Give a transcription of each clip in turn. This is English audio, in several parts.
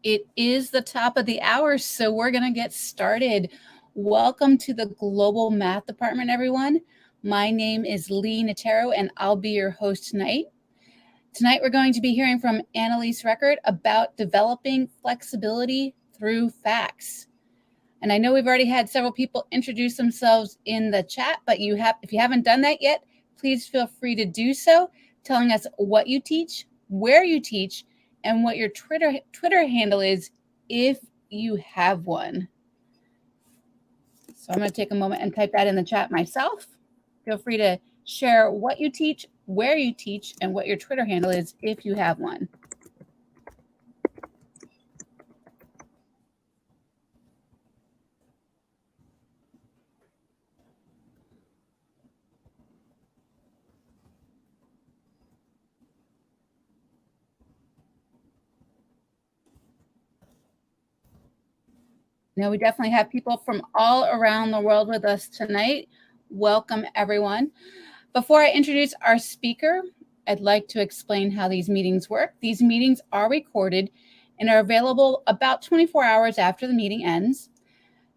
It is the top of the hour, so we're going to get started. Welcome to the Global Math Department, everyone. My name is Lee Natero, and I'll be your host tonight. Tonight, we're going to be hearing from Elise Record about developing flexibility through facts. And I know we've already had several people introduce themselves in the chat, but if you haven't done that yet, please feel free to do so, telling us what you teach, where you teach, and what your Twitter handle is if you have one. So I'm going to take a moment and type that in the chat myself. Feel free to share what you teach, where you teach, and what your Twitter handle is if you have one. Now, we definitely have people from all around the world with us tonight. Welcome, everyone. Before I introduce our speaker, I'd like to explain how these meetings work. These meetings are recorded and are available about 24 hours after the meeting ends.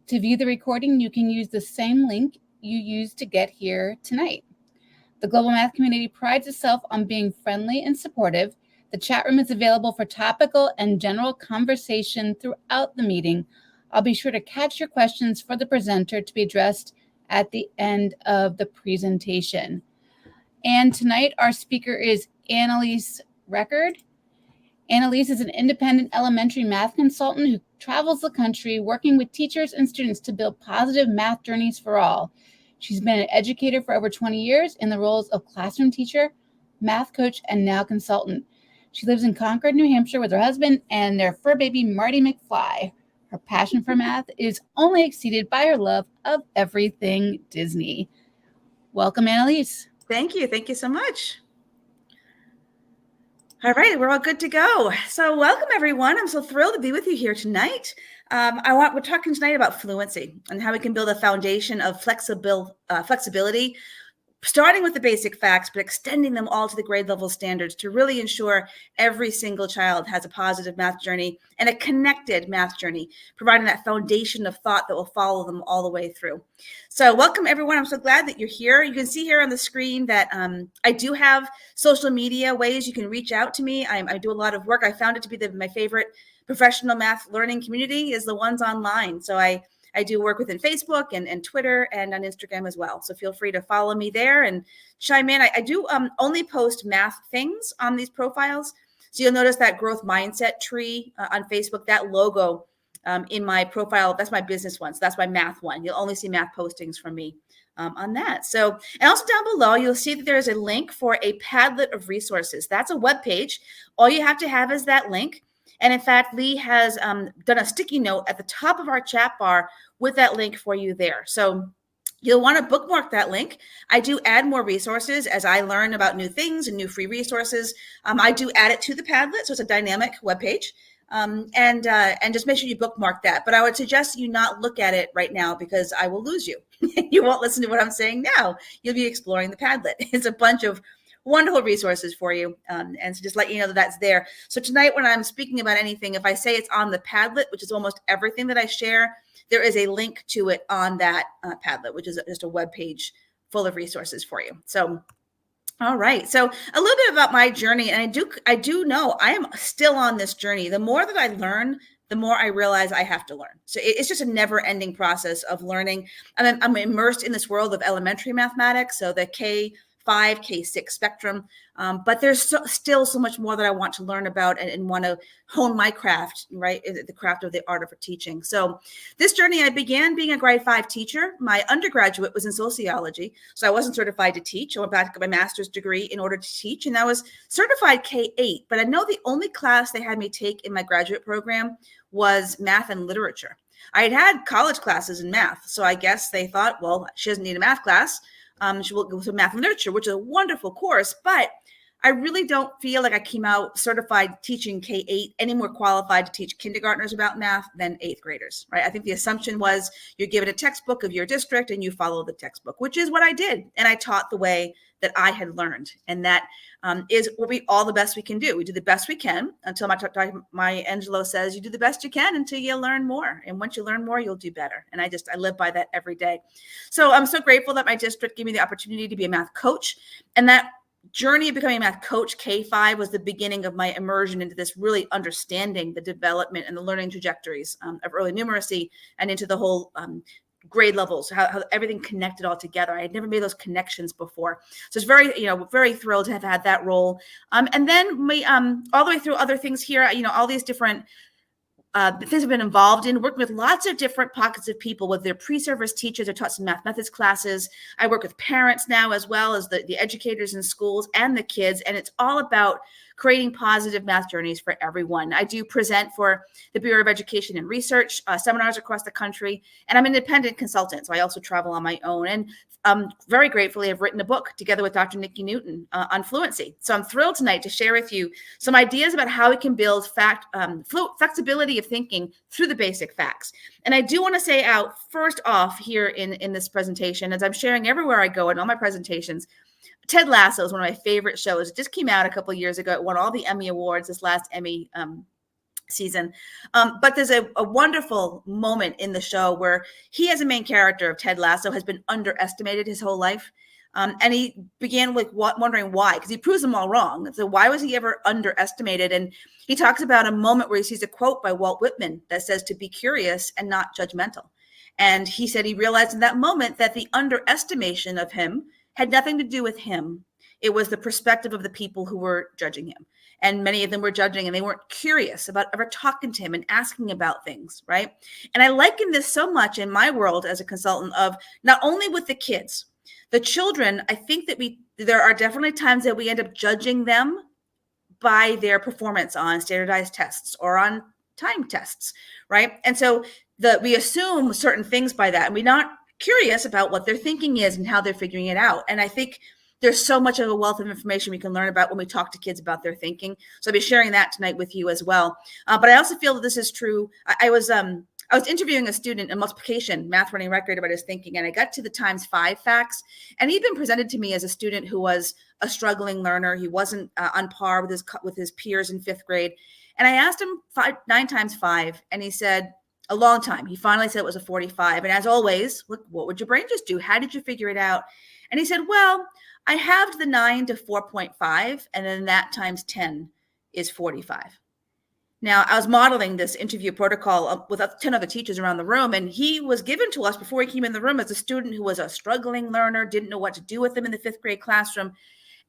To view the recording, you can use the same link you used to get here tonight. The Global Math community prides itself on being friendly and supportive. The chat room is available for topical and general conversation throughout the meeting. I'll be sure to catch your questions for the presenter to be addressed at the end of the presentation. And tonight, our speaker is Elise Record. Elise is an independent elementary math consultant who travels the country working with teachers and students to build positive math journeys for all. She's been an educator for over 20 years in the roles of classroom teacher, math coach, and now consultant. She lives in Concord, New Hampshire with her husband and their fur baby, Marty McFly. Her passion for math is only exceeded by her love of everything Disney. Welcome, Elise. Thank you. Thank you so much. All right, we're all good to go. So welcome, everyone. I'm so thrilled to be with you here tonight. We're talking tonight about fluency and how we can build a foundation of flexibility, starting with the basic facts, but extending them all to the grade level standards to really ensure every single child has a positive math journey and a connected math journey, providing that foundation of thought that will follow them all the way through. So welcome, everyone. I'm so glad that you're here. You can see here on the screen that I do have social media ways you can reach out to me. I do a lot of work. I found it to be my favorite professional math learning community is the ones online. So I do work within Facebook and Twitter and on Instagram as well. So feel free to follow me there and chime in. I do only post math things on these profiles. So you'll notice that growth mindset tree on Facebook, that logo in my profile, that's my business one. So that's my math one. You'll only see math postings from me on that. So, and also down below, you'll see that there is a link for a Padlet of resources. That's a web page. All you have to have is that link. And in fact, Lee has done a sticky note at the top of our chat bar with that link for you there. So you'll want to bookmark that link. I do add more resources as I learn about new things and new free resources. I do add it to the Padlet, so it's a dynamic webpage. And just make sure you bookmark that. But I would suggest you not look at it right now because I will lose you. You won't listen to what I'm saying now. You'll be exploring the Padlet. It's a bunch of wonderful resources for you. And so just let you know that that's there. So tonight when I'm speaking about anything, if I say it's on the Padlet, which is almost everything that I share, there is a link to it on that Padlet, which is just a web page full of resources for you. So, all right. So a little bit about my journey. And I do know I am still on this journey. The more that I learn, the more I realize I have to learn. So it's just a never ending process of learning. I'm immersed in this world of elementary mathematics. So the K5, K6 spectrum. But there's still so much more that I want to learn about and want to hone my craft, right? The craft of the art of teaching. So this journey, I began being a grade 5 teacher. My undergraduate was in sociology. So I wasn't certified to teach. I went back to get my master's degree in order to teach. And I was certified K8. But I know the only class they had me take in my graduate program was math and literature. I had college classes in math. So I guess they thought, well, she doesn't need a math class. She will go to math and literature, which is a wonderful course, but I really don't feel like I came out certified teaching K-8 any more qualified to teach kindergartners about math than 8th graders, right? I think the assumption was you're given a textbook of your district and you follow the textbook, which is what I did. And I taught the way that I had learned. And that is what we all the best we can do. We do the best we can until my Angelo says you do the best you can until you learn more. And once you learn more, you'll do better. And I live by that every day. So I'm so grateful that my district gave me the opportunity to be a math coach. And that journey of becoming a math coach, K-5, was the beginning of my immersion into this really understanding the development and the learning trajectories of early numeracy and into the whole grade levels, how everything connected all together. I had never made those connections before. So it's very thrilled to have had that role. And then all the way through other things here, all these different things I've been involved in, working with lots of different pockets of people, whether they're pre-service teachers or taught some math methods classes. I work with parents now, as well as the educators in schools and the kids. And it's all about creating positive math journeys for everyone. I do present for the Bureau of Education and Research, seminars across the country, and I'm an independent consultant. So I also travel on my own. And very gratefully, I've written a book together with Dr. Nikki Newton on fluency. So I'm thrilled tonight to share with you some ideas about how we can build flexibility of thinking through the basic facts. And I do want to say out first off here in this presentation, as I'm sharing everywhere I go in all my presentations, Ted Lasso is one of my favorite shows. It just came out a couple of years ago. It won all the Emmy Awards this last Emmy season. But there's a wonderful moment in the show where he, as a main character of Ted Lasso, has been underestimated his whole life. And he began with wondering why, because he proves them all wrong. So why was he ever underestimated? And he talks about a moment where he sees a quote by Walt Whitman that says to be curious and not judgmental. And he said he realized in that moment that the underestimation of him had nothing to do with him. It was the perspective of the people who were judging him. And many of them were judging, and they weren't curious about ever talking to him and asking about things, right? And I liken this so much in my world as a consultant of not only with the kids, the children. I think that there are definitely times that we end up judging them by their performance on standardized tests or on time tests, right? And so we assume certain things by that, and we're not curious about what their thinking is and how they're figuring it out. And I think there's so much of a wealth of information we can learn about when we talk to kids about their thinking. So I'll be sharing that tonight with you as well. But I also feel that this is true. I was interviewing a student in multiplication, math running record, about his thinking, and I got to the times 5 facts. And he'd been presented to me as a student who was a struggling learner. He wasn't on par with his peers in 5th grade. And I asked him 9 times 5, and he said, a long time. He finally said it was a 45. And as always, look, what would your brain just do? How did you figure it out? And he said, well, I halved the 9 to 4.5, and then that times 10 is 45. Now, I was modeling this interview protocol with 10 other teachers around the room, and he was given to us before he came in the room as a student who was a struggling learner, didn't know what to do with them in the 5th grade classroom.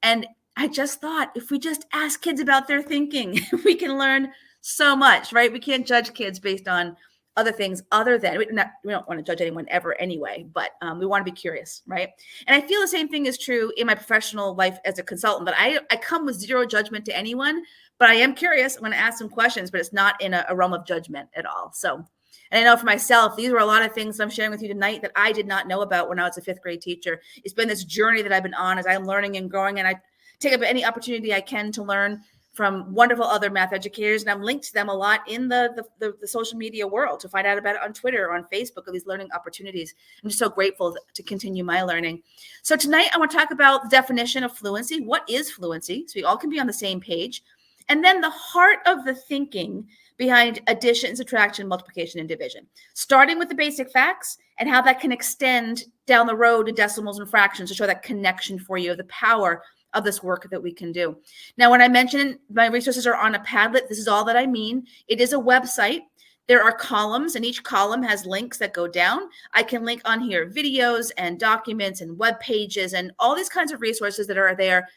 And I just thought, if we just ask kids about their thinking, we can learn so much, right? We can't judge kids based on other things other than, we don't want to judge anyone ever anyway, but we want to be curious, right? And I feel the same thing is true in my professional life as a consultant, that I come with zero judgment to anyone, but I am curious. I'm going to ask some questions, but it's not in a realm of judgment at all. So, and I know for myself, these were a lot of things I'm sharing with you tonight that I did not know about when I was a 5th grade teacher. It's been this journey that I've been on as I'm learning and growing, and I take up any opportunity I can to learn from wonderful other math educators. And I'm linked to them a lot in the social media world to find out about it on Twitter or on Facebook, of these learning opportunities. I'm just so grateful to continue my learning. So tonight I want to talk about the definition of fluency. What is fluency? So we all can be on the same page. And then the heart of the thinking behind addition, subtraction, multiplication, and division, starting with the basic facts and how that can extend down the road to decimals and fractions to show that connection for you, the power of this work that we can do. Now, when I mention my resources are on a Padlet, this is all that I mean. It is a website. There are columns, and each column has links that go down. I can link on here videos and documents and web pages and all these kinds of resources that are there.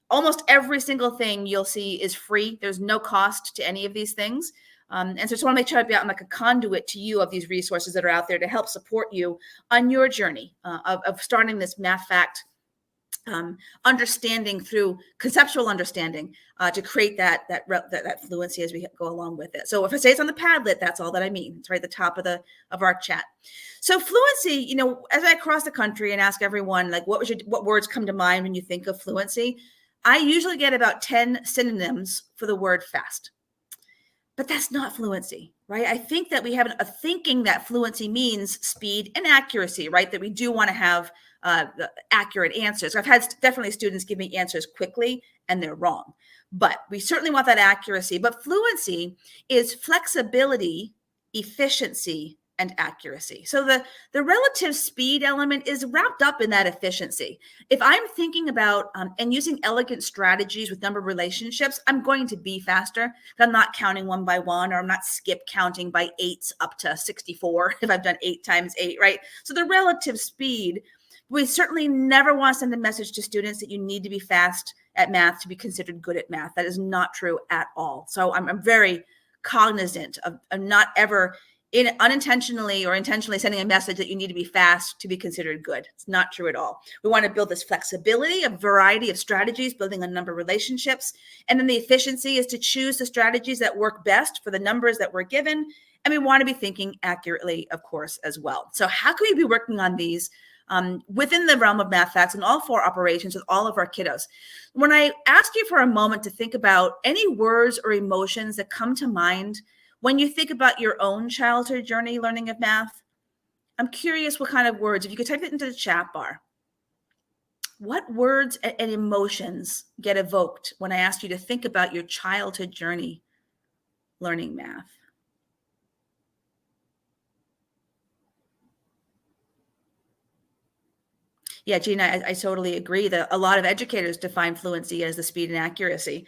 Almost every single thing you'll see is free. There's no cost to any of these things. And so I just want to make sure I've gotten like a conduit to you of these resources that are out there to help support you on your journey of starting this math fact understanding through conceptual understanding to create that fluency as we go along with it. So if I say it's on the Padlet, that's all that I mean. It's right at the top of our chat. So fluency, as I cross the country and ask everyone, like, what words come to mind when you think of fluency? I usually get about 10 synonyms for the word fast. But that's not fluency, right? I think that we have a thinking that fluency means speed and accuracy, right? That we do want to have accurate answers. I've had definitely students give me answers quickly and they're wrong, but we certainly want that accuracy. But fluency is flexibility, efficiency, and accuracy. So the relative speed element is wrapped up in that efficiency. If I'm thinking about and using elegant strategies with number relationships, I'm going to be faster. I'm not counting one by one, or I'm not skip counting by eights up to 64 if I've done 8 times 8, right? So the relative speed, we certainly never want to send a message to students that you need to be fast at math to be considered good at math. That is not true at all. So I'm very cognizant of not ever unintentionally or intentionally sending a message that you need to be fast to be considered good. It's not true at all. We want to build this flexibility, a variety of strategies, building on number relationships. And then the efficiency is to choose the strategies that work best for the numbers that we're given. And we want to be thinking accurately, of course, as well. So how can we be working on these within the realm of math facts and all 4 operations with all of our kiddos? When I ask you for a moment to think about any words or emotions that come to mind when you think about your own childhood journey learning of math, I'm curious what kind of words, if you could type it into the chat bar, what words and emotions get evoked when I ask you to think about your childhood journey learning math? Yeah, Gina, I totally agree that a lot of educators define fluency as the speed and accuracy,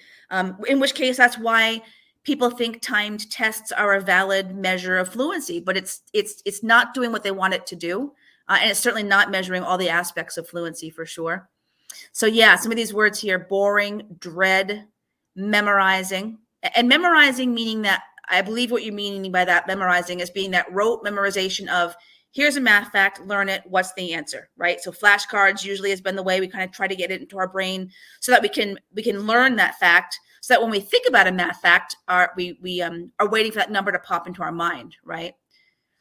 in which case that's why people think timed tests are a valid measure of fluency, but it's not doing what they want it to do. And it's certainly not measuring all the aspects of fluency for sure. So yeah, some of these words here: boring, dread, memorizing. And memorizing meaning that, I believe what you're meaning by that memorizing is being that rote memorization of, here's a math fact, learn it, what's the answer, right? So flashcards usually has been the way we kind of try to get it into our brain so that we can learn that fact, so that when we think about a math fact, we are waiting for that number to pop into our mind, right?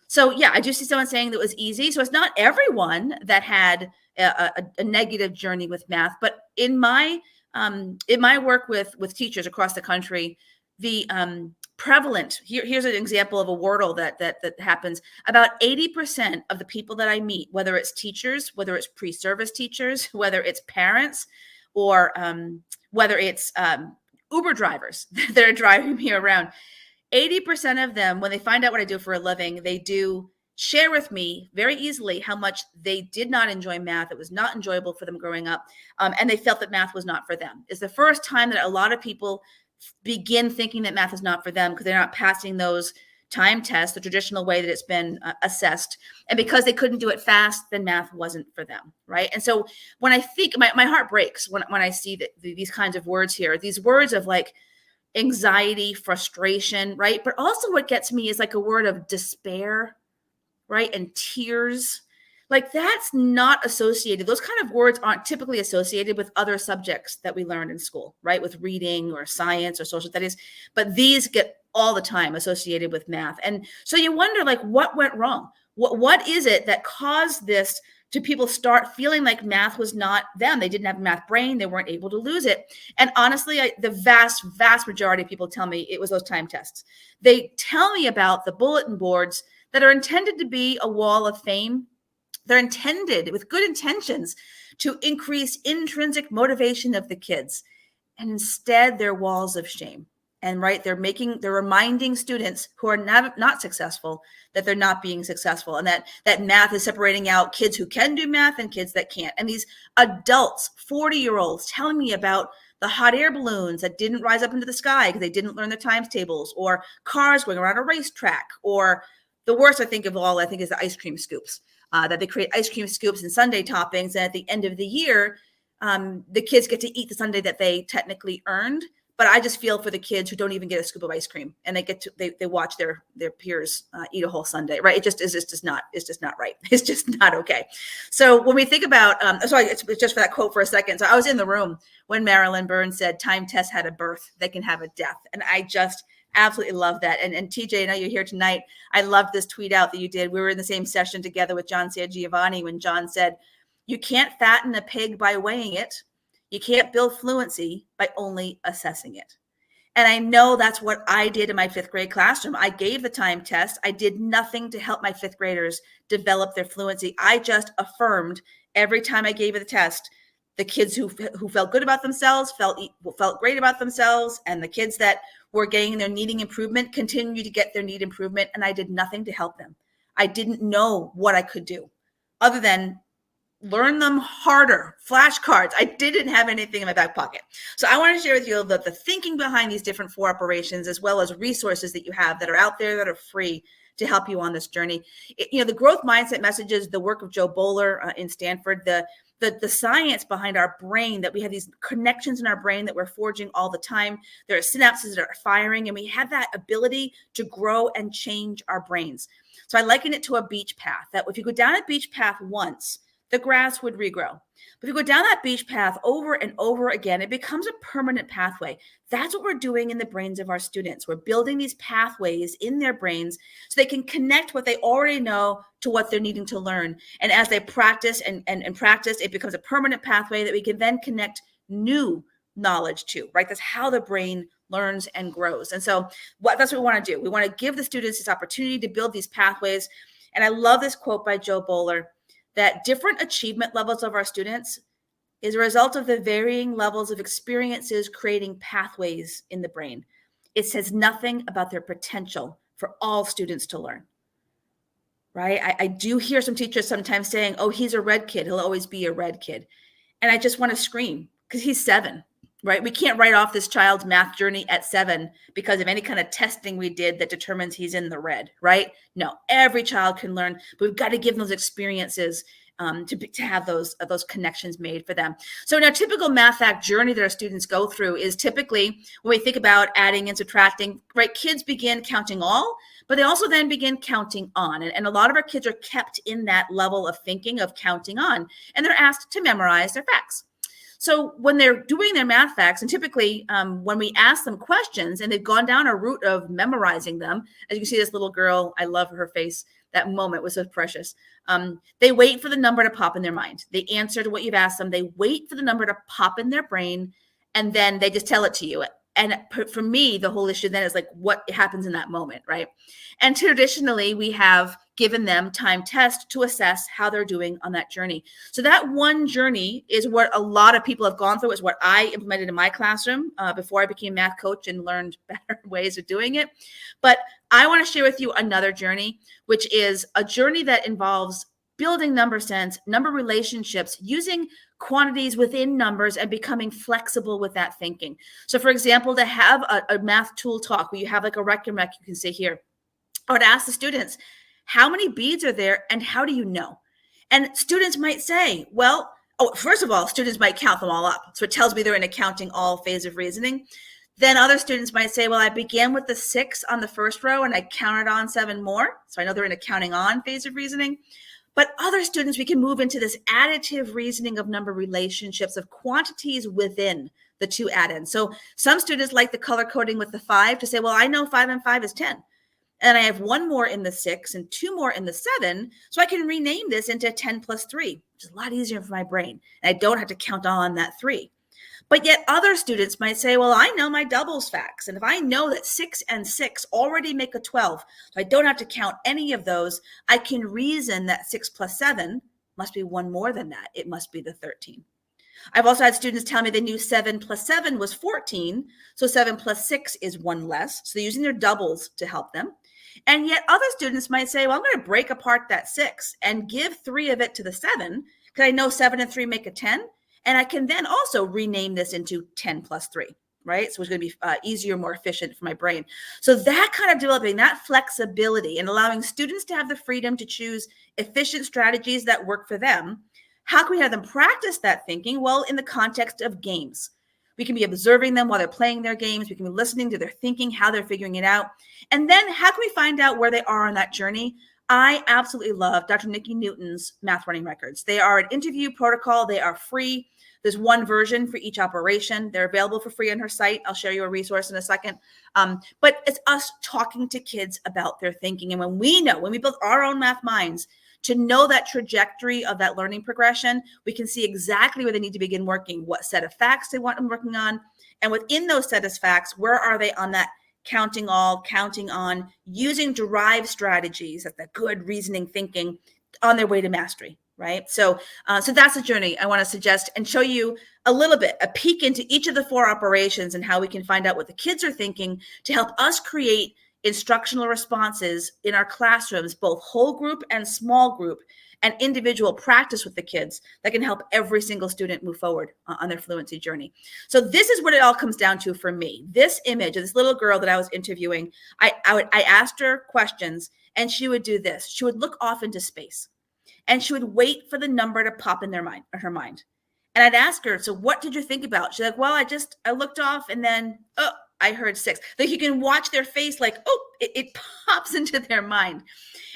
So yeah, I do see someone saying that it was easy. So it's not everyone that had a negative journey with math, but in my work with teachers across the country, the prevalent, here's an example of a wordle that happens. About 80% of the people that I meet, whether it's teachers, whether it's pre-service teachers, whether it's parents, or whether it's Uber drivers that are driving me around, 80% of them, when they find out what I do for a living, they do share with me very easily how much they did not enjoy math. It was not enjoyable for them growing up, and they felt that math was not for them. It's the first time that a lot of people begin thinking that math is not for them because they're not passing those time tests the traditional way that it's been assessed. And because they couldn't do it fast, then math wasn't for them, right? And so when I think, my heart breaks when I see these kinds of words here, these words of like anxiety, frustration, right? But also what gets me is like a word of despair, right? And tears. Like that's not associated. Those kind of words aren't typically associated with other subjects that we learned in school, right? With reading or science or social studies, but these get all the time associated with math. And so you wonder, like, what went wrong? What is it that caused this to people start feeling like math was not them? They didn't have a math brain. They weren't able to lose it. And honestly, the vast majority of people tell me it was those time tests. They tell me about the bulletin boards that are intended to be a wall of fame. They're intended with good intentions to increase intrinsic motivation of the kids. And instead, they're walls of shame. And right, they're reminding students who are not successful that they're not being successful, and that math is separating out kids who can do math and kids that can't. And these adults, 40-year-olds, telling me about the hot air balloons that didn't rise up into the sky because they didn't learn their times tables, or cars going around a racetrack, or the worst I think of all, I think, is the ice cream scoops. That they create ice cream scoops and sundae toppings, and at the end of the year, the kids get to eat the sundae that they technically earned. But I just feel for the kids who don't even get a scoop of ice cream, and they watch their peers eat a whole sundae, right? It's just not right. It's just not okay. So when we think about, sorry, it's just for that quote for a second. So I was in the room when Marilyn Burns said, "Time tests had a birth, they can have a death," and I just absolutely love that. And TJ, I know you're here tonight. I loved this tweet out that you did. We were in the same session together with John Sangiovanni when John said, "You can't fatten a pig by weighing it. You can't build fluency by only assessing it. And I know that's what I did in my 5th grade classroom. I gave the time test. I did nothing to help my 5th graders develop their fluency. I just affirmed every time I gave the test, the kids who felt good about themselves, felt great about themselves, and the kids that were getting their needing improvement continue to get their need improvement. And I did nothing to help them. I didn't know what I could do other than learn them harder, flashcards. I didn't have anything in my back pocket. So I want to share with you the thinking behind these different 4 operations, as well as resources that you have that are out there that are free to help you on this journey. The growth mindset messages, the work of Joe Bowler in Stanford, the science behind our brain, that we have these connections in our brain that we're forging all the time. There are synapses that are firing, and we have that ability to grow and change our brains. So I liken it to a beach path, that if you go down a beach path once, the grass would regrow. But if you go down that beach path over and over again, it becomes a permanent pathway. That's what we're doing in the brains of our students. We're building these pathways in their brains so they can connect what they already know to what they're needing to learn. And as they practice and practice, it becomes a permanent pathway that we can then connect new knowledge to, right? That's how the brain learns and grows. And so that's what we want to do. We want to give the students this opportunity to build these pathways. And I love this quote by Joe Bowler, that different achievement levels of our students is a result of the varying levels of experiences creating pathways in the brain. It says nothing about their potential for all students to learn, right? I do hear some teachers sometimes saying, oh, he's a red kid. He'll always be a red kid. And I just want to scream because he's 7, right? We can't write off this child's math journey at 7 because of any kind of testing we did that determines he's in the red, right? No, every child can learn, but we've got to give them those experiences to have those connections made for them. So in our typical math fact journey that our students go through is typically when we think about adding and subtracting, right? Kids begin counting all, but they also then begin counting on. And a lot of our kids are kept in that level of thinking of counting on, and they're asked to memorize their facts. So when they're doing their math facts, and typically when we ask them questions and they've gone down a route of memorizing them, as you can see this little girl, I love her face, that moment was so precious. They wait for the number to pop in their mind. They answer to what you've asked them. They wait for the number to pop in their brain, and then they just tell it to you. And for me, the whole issue then is like what happens in that moment, right? And traditionally, we have given them time tests to assess how they're doing on that journey. So that one journey is what a lot of people have gone through. Is what I implemented in my classroom before I became a math coach and learned better ways of doing it. But I want to share with you another journey, which is a journey that involves building number sense, number relationships, using quantities within numbers and becoming flexible with that thinking. So for example, to have a math tool talk where you have like a rec and rec, you can say here, or to ask the students, how many beads are there and how do you know? And students might say, well, first of all, students might count them all up. So it tells me they're in a counting all phase of reasoning. Then other students might say, well, I began with the 6 on the first row and I counted on 7 more. So I know they're in a counting on phase of reasoning. But other students, we can move into this additive reasoning of number relationships of quantities within the 2 add-ins. So some students like the color coding with the 5 to say, well, I know 5 and 5 is 10. And I have 1 more in the 6 and 2 more in the 7. So I can rename this into 10 plus 3, which is a lot easier for my brain. And I don't have to count on that 3. But yet other students might say, well, I know my doubles facts. And if I know that 6 and 6 already make a 12, so I don't have to count any of those, I can reason that 6 plus 7 must be 1 more than that. It must be the 13. I've also had students tell me they knew 7 plus 7 was 14. So 7 plus 6 is 1 less. So they're using their doubles to help them. And yet other students might say, well, I'm going to break apart that 6 and give 3 of it to the 7 because I know 7 and 3 make a 10. And I can then also rename this into 10 plus 3, right? So it's going to be easier, more efficient for my brain. So that kind of developing that flexibility and allowing students to have the freedom to choose efficient strategies that work for them. How can we have them practice that thinking? Well, in the context of games. We can be observing them while they're playing their games. We can be listening to their thinking, how they're figuring it out. And then how can we find out where they are on that journey? I absolutely love Dr. Nikki Newton's math running records. They are an interview protocol. They are free. There's one version for each operation. They're available for free on her site. I'll share you a resource in a second. But it's us talking to kids about their thinking. And when we build our own math minds, to know that trajectory of that learning progression, we can see exactly where they need to begin working, what set of facts they want them working on. And within those set of facts, where are they on that counting all, counting on, using derived strategies, that's the good reasoning thinking on their way to mastery, right? So that's a journey I want to suggest and show you a little bit, a peek into each of the 4 operations and how we can find out what the kids are thinking to help us create instructional responses in our classrooms, both whole group and small group, and individual practice with the kids that can help every single student move forward on their fluency journey. So this is what it all comes down to for me. This image of this little girl that I was interviewing, I asked her questions and she would do this. She would look off into space and she would wait for the number to pop in her mind. And I'd ask her, so what did you think about? She's like, well, I looked off and then, oh, I heard 6. Like you can watch their face like, oh, it pops into their mind.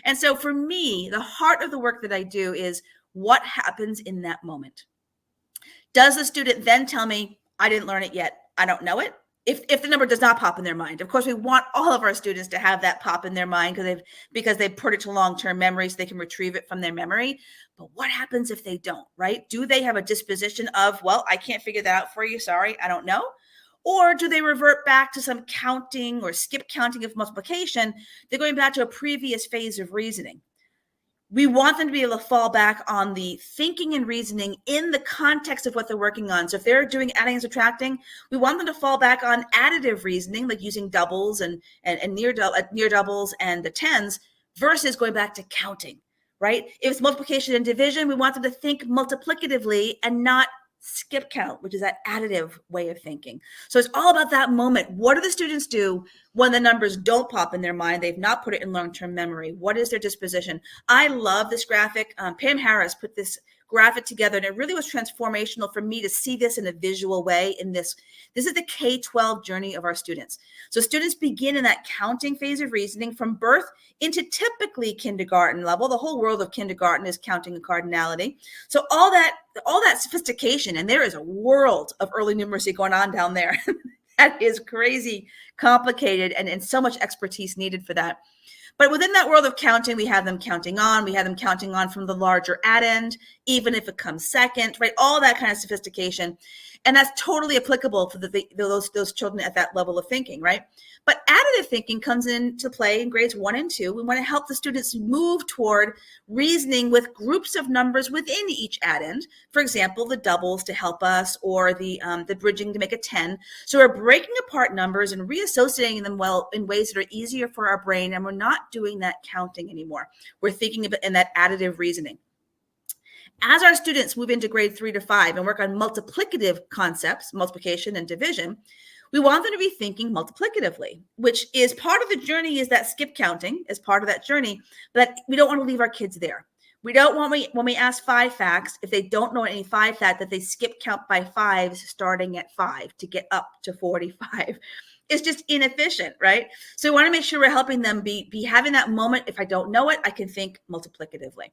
And so for me, the heart of the work that I do is what happens in that moment. Does the student then tell me, I didn't learn it yet, I don't know it? If the number does not pop in their mind, of course, we want all of our students to have that pop in their mind because they've put it to long-term memory so they can retrieve it from their memory. But what happens if they don't, right? Do they have a disposition of, well, I can't figure that out for you, sorry, I don't know? Or do they revert back to some counting or skip counting of multiplication? They're going back to a previous phase of reasoning. We want them to be able to fall back on the thinking and reasoning in the context of what they're working on. So if they're doing adding and subtracting, we want them to fall back on additive reasoning, like using doubles and near doubles and the tens, versus going back to counting, right? If it's multiplication and division, we want them to think multiplicatively and not skip count, which is that additive way of thinking. So it's all about that moment. What do the students do when the numbers don't pop in their mind? They've not put it in long-term memory. What is their disposition? I love this graphic. Pam Harris put this graphic together, and it really was transformational for me to see this in a visual way. This is the K-12 journey of our students. So students begin in that counting phase of reasoning from birth into typically kindergarten level. The whole world of kindergarten is counting and cardinality. So all that sophistication, and there is a world of early numeracy going on down there. That is crazy complicated and so much expertise needed for that. But within that world of counting, we have them counting on. We have them counting on from the larger add end, even if it comes second, right? All that kind of sophistication. And that's totally applicable for those children at that level of thinking, right? But additive thinking comes into play in grades 1 and 2. We want to help the students move toward reasoning with groups of numbers within each add end. For example, the doubles to help us, or the bridging to make a 10. So we're breaking apart numbers and reassociating them well in ways that are easier for our brain, and we're not doing that counting anymore. We're thinking about in that additive reasoning. As our students move into grade 3 to 5 and work on multiplicative concepts, multiplication and division, we want them to be thinking multiplicatively, which is part of the journey, is that skip counting as part of that journey, but we don't want to leave our kids there. We don't want, when we ask 5 facts, if they don't know any 5 facts, that they skip count by 5s starting at 5 to get up to 45. It's just inefficient, right? So we want to make sure we're helping them be having that moment. If I don't know it, I can think multiplicatively.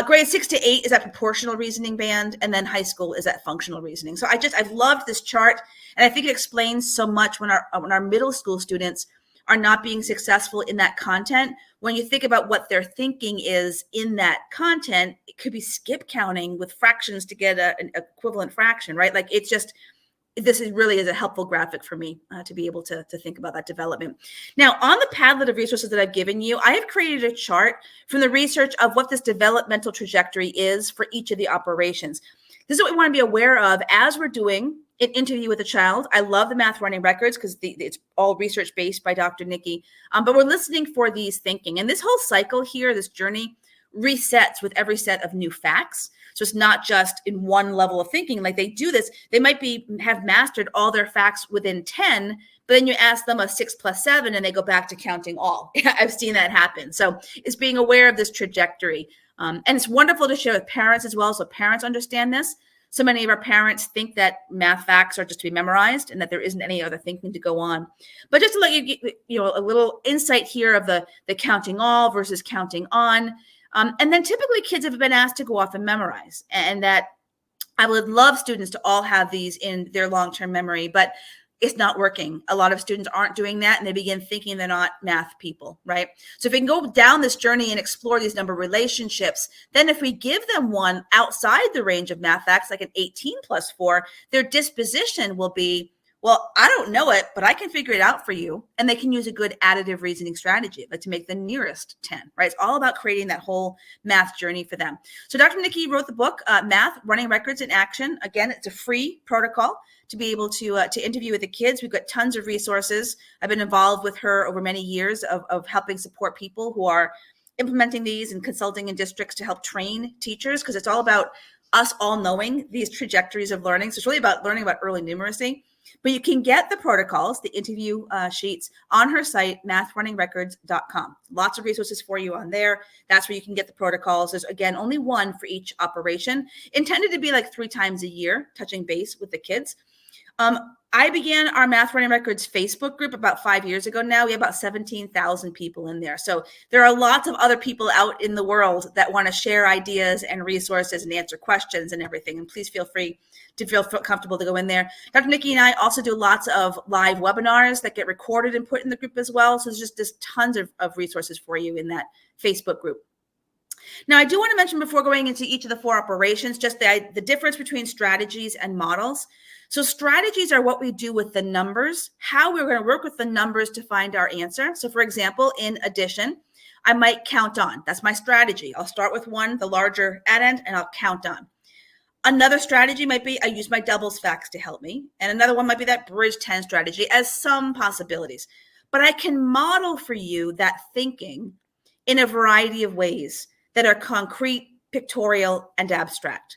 Grade 6 to 8 is that proportional reasoning band, and then high school is that functional reasoning. So I've loved this chart, and I think it explains so much when our middle school students are not being successful in that content. When you think about what their thinking is in that content, it could be skip counting with fractions to get an equivalent fraction, right? Like it's just, this really is a helpful graphic for me to be able to think about that development. Now, on the Padlet of resources that I've given you, I have created a chart from the research of what this developmental trajectory is for each of the operations. This is what we want to be aware of as we're doing an interview with a child. I love the math running records because it's all research-based by Dr. Nikki, but we're listening for these thinking. And this whole cycle here, this journey, resets with every set of new facts. So it's not just in one level of thinking. Like they do this, they might have mastered all their facts within 10, but then you ask them a 6 plus 7 and they go back to counting all. I've seen that happen. So it's being aware of this trajectory. And it's wonderful to share with parents as well, so parents understand this. So many of our parents think that math facts are just to be memorized and that there isn't any other thinking to go on. But just to let you a little insight here of the counting all versus counting on. And then typically kids have been asked to go off and memorize, and that I would love students to all have these in their long-term memory, but it's not working. A lot of students aren't doing that, and they begin thinking they're not math people, right? So if we can go down this journey and explore these number relationships, then if we give them one outside the range of math facts, like an 18 plus 4, their disposition will be, well, I don't know it, but I can figure it out for you. And they can use a good additive reasoning strategy, like to make the nearest 10, right? It's all about creating that whole math journey for them. So Dr. Nikki wrote the book, Math, Running Records in Action. Again, it's a free protocol to be able to interview with the kids. We've got tons of resources. I've been involved with her over many years of helping support people who are implementing these and consulting in districts to help train teachers, because it's all about us all knowing these trajectories of learning. So it's really about learning about early numeracy. But you can get the protocols, the interview sheets on her site, mathrunningsrecords.com. Lots of resources for you on there. That's where you can get the protocols. There's, again, only one for each operation, intended to be like 3 times a year, touching base with the kids. I began our Math Running Records Facebook group about 5 years ago now. We have about 17,000 people in there. So there are lots of other people out in the world that want to share ideas and resources and answer questions and everything. And please feel free to feel comfortable to go in there. Dr. Nikki and I also do lots of live webinars that get recorded and put in the group as well. So there's tons of resources for you in that Facebook group. Now, I do want to mention before going into each of the 4 operations, just the difference between strategies and models. So strategies are what we do with the numbers, how we're going to work with the numbers to find our answer. So for example, in addition, I might count on. That's my strategy. I'll start with 1, the larger add end, and I'll count on. Another strategy might be I use my doubles facts to help me. And another one might be that bridge 10 strategy as some possibilities. But I can model for you that thinking in a variety of ways that are concrete, pictorial, and abstract.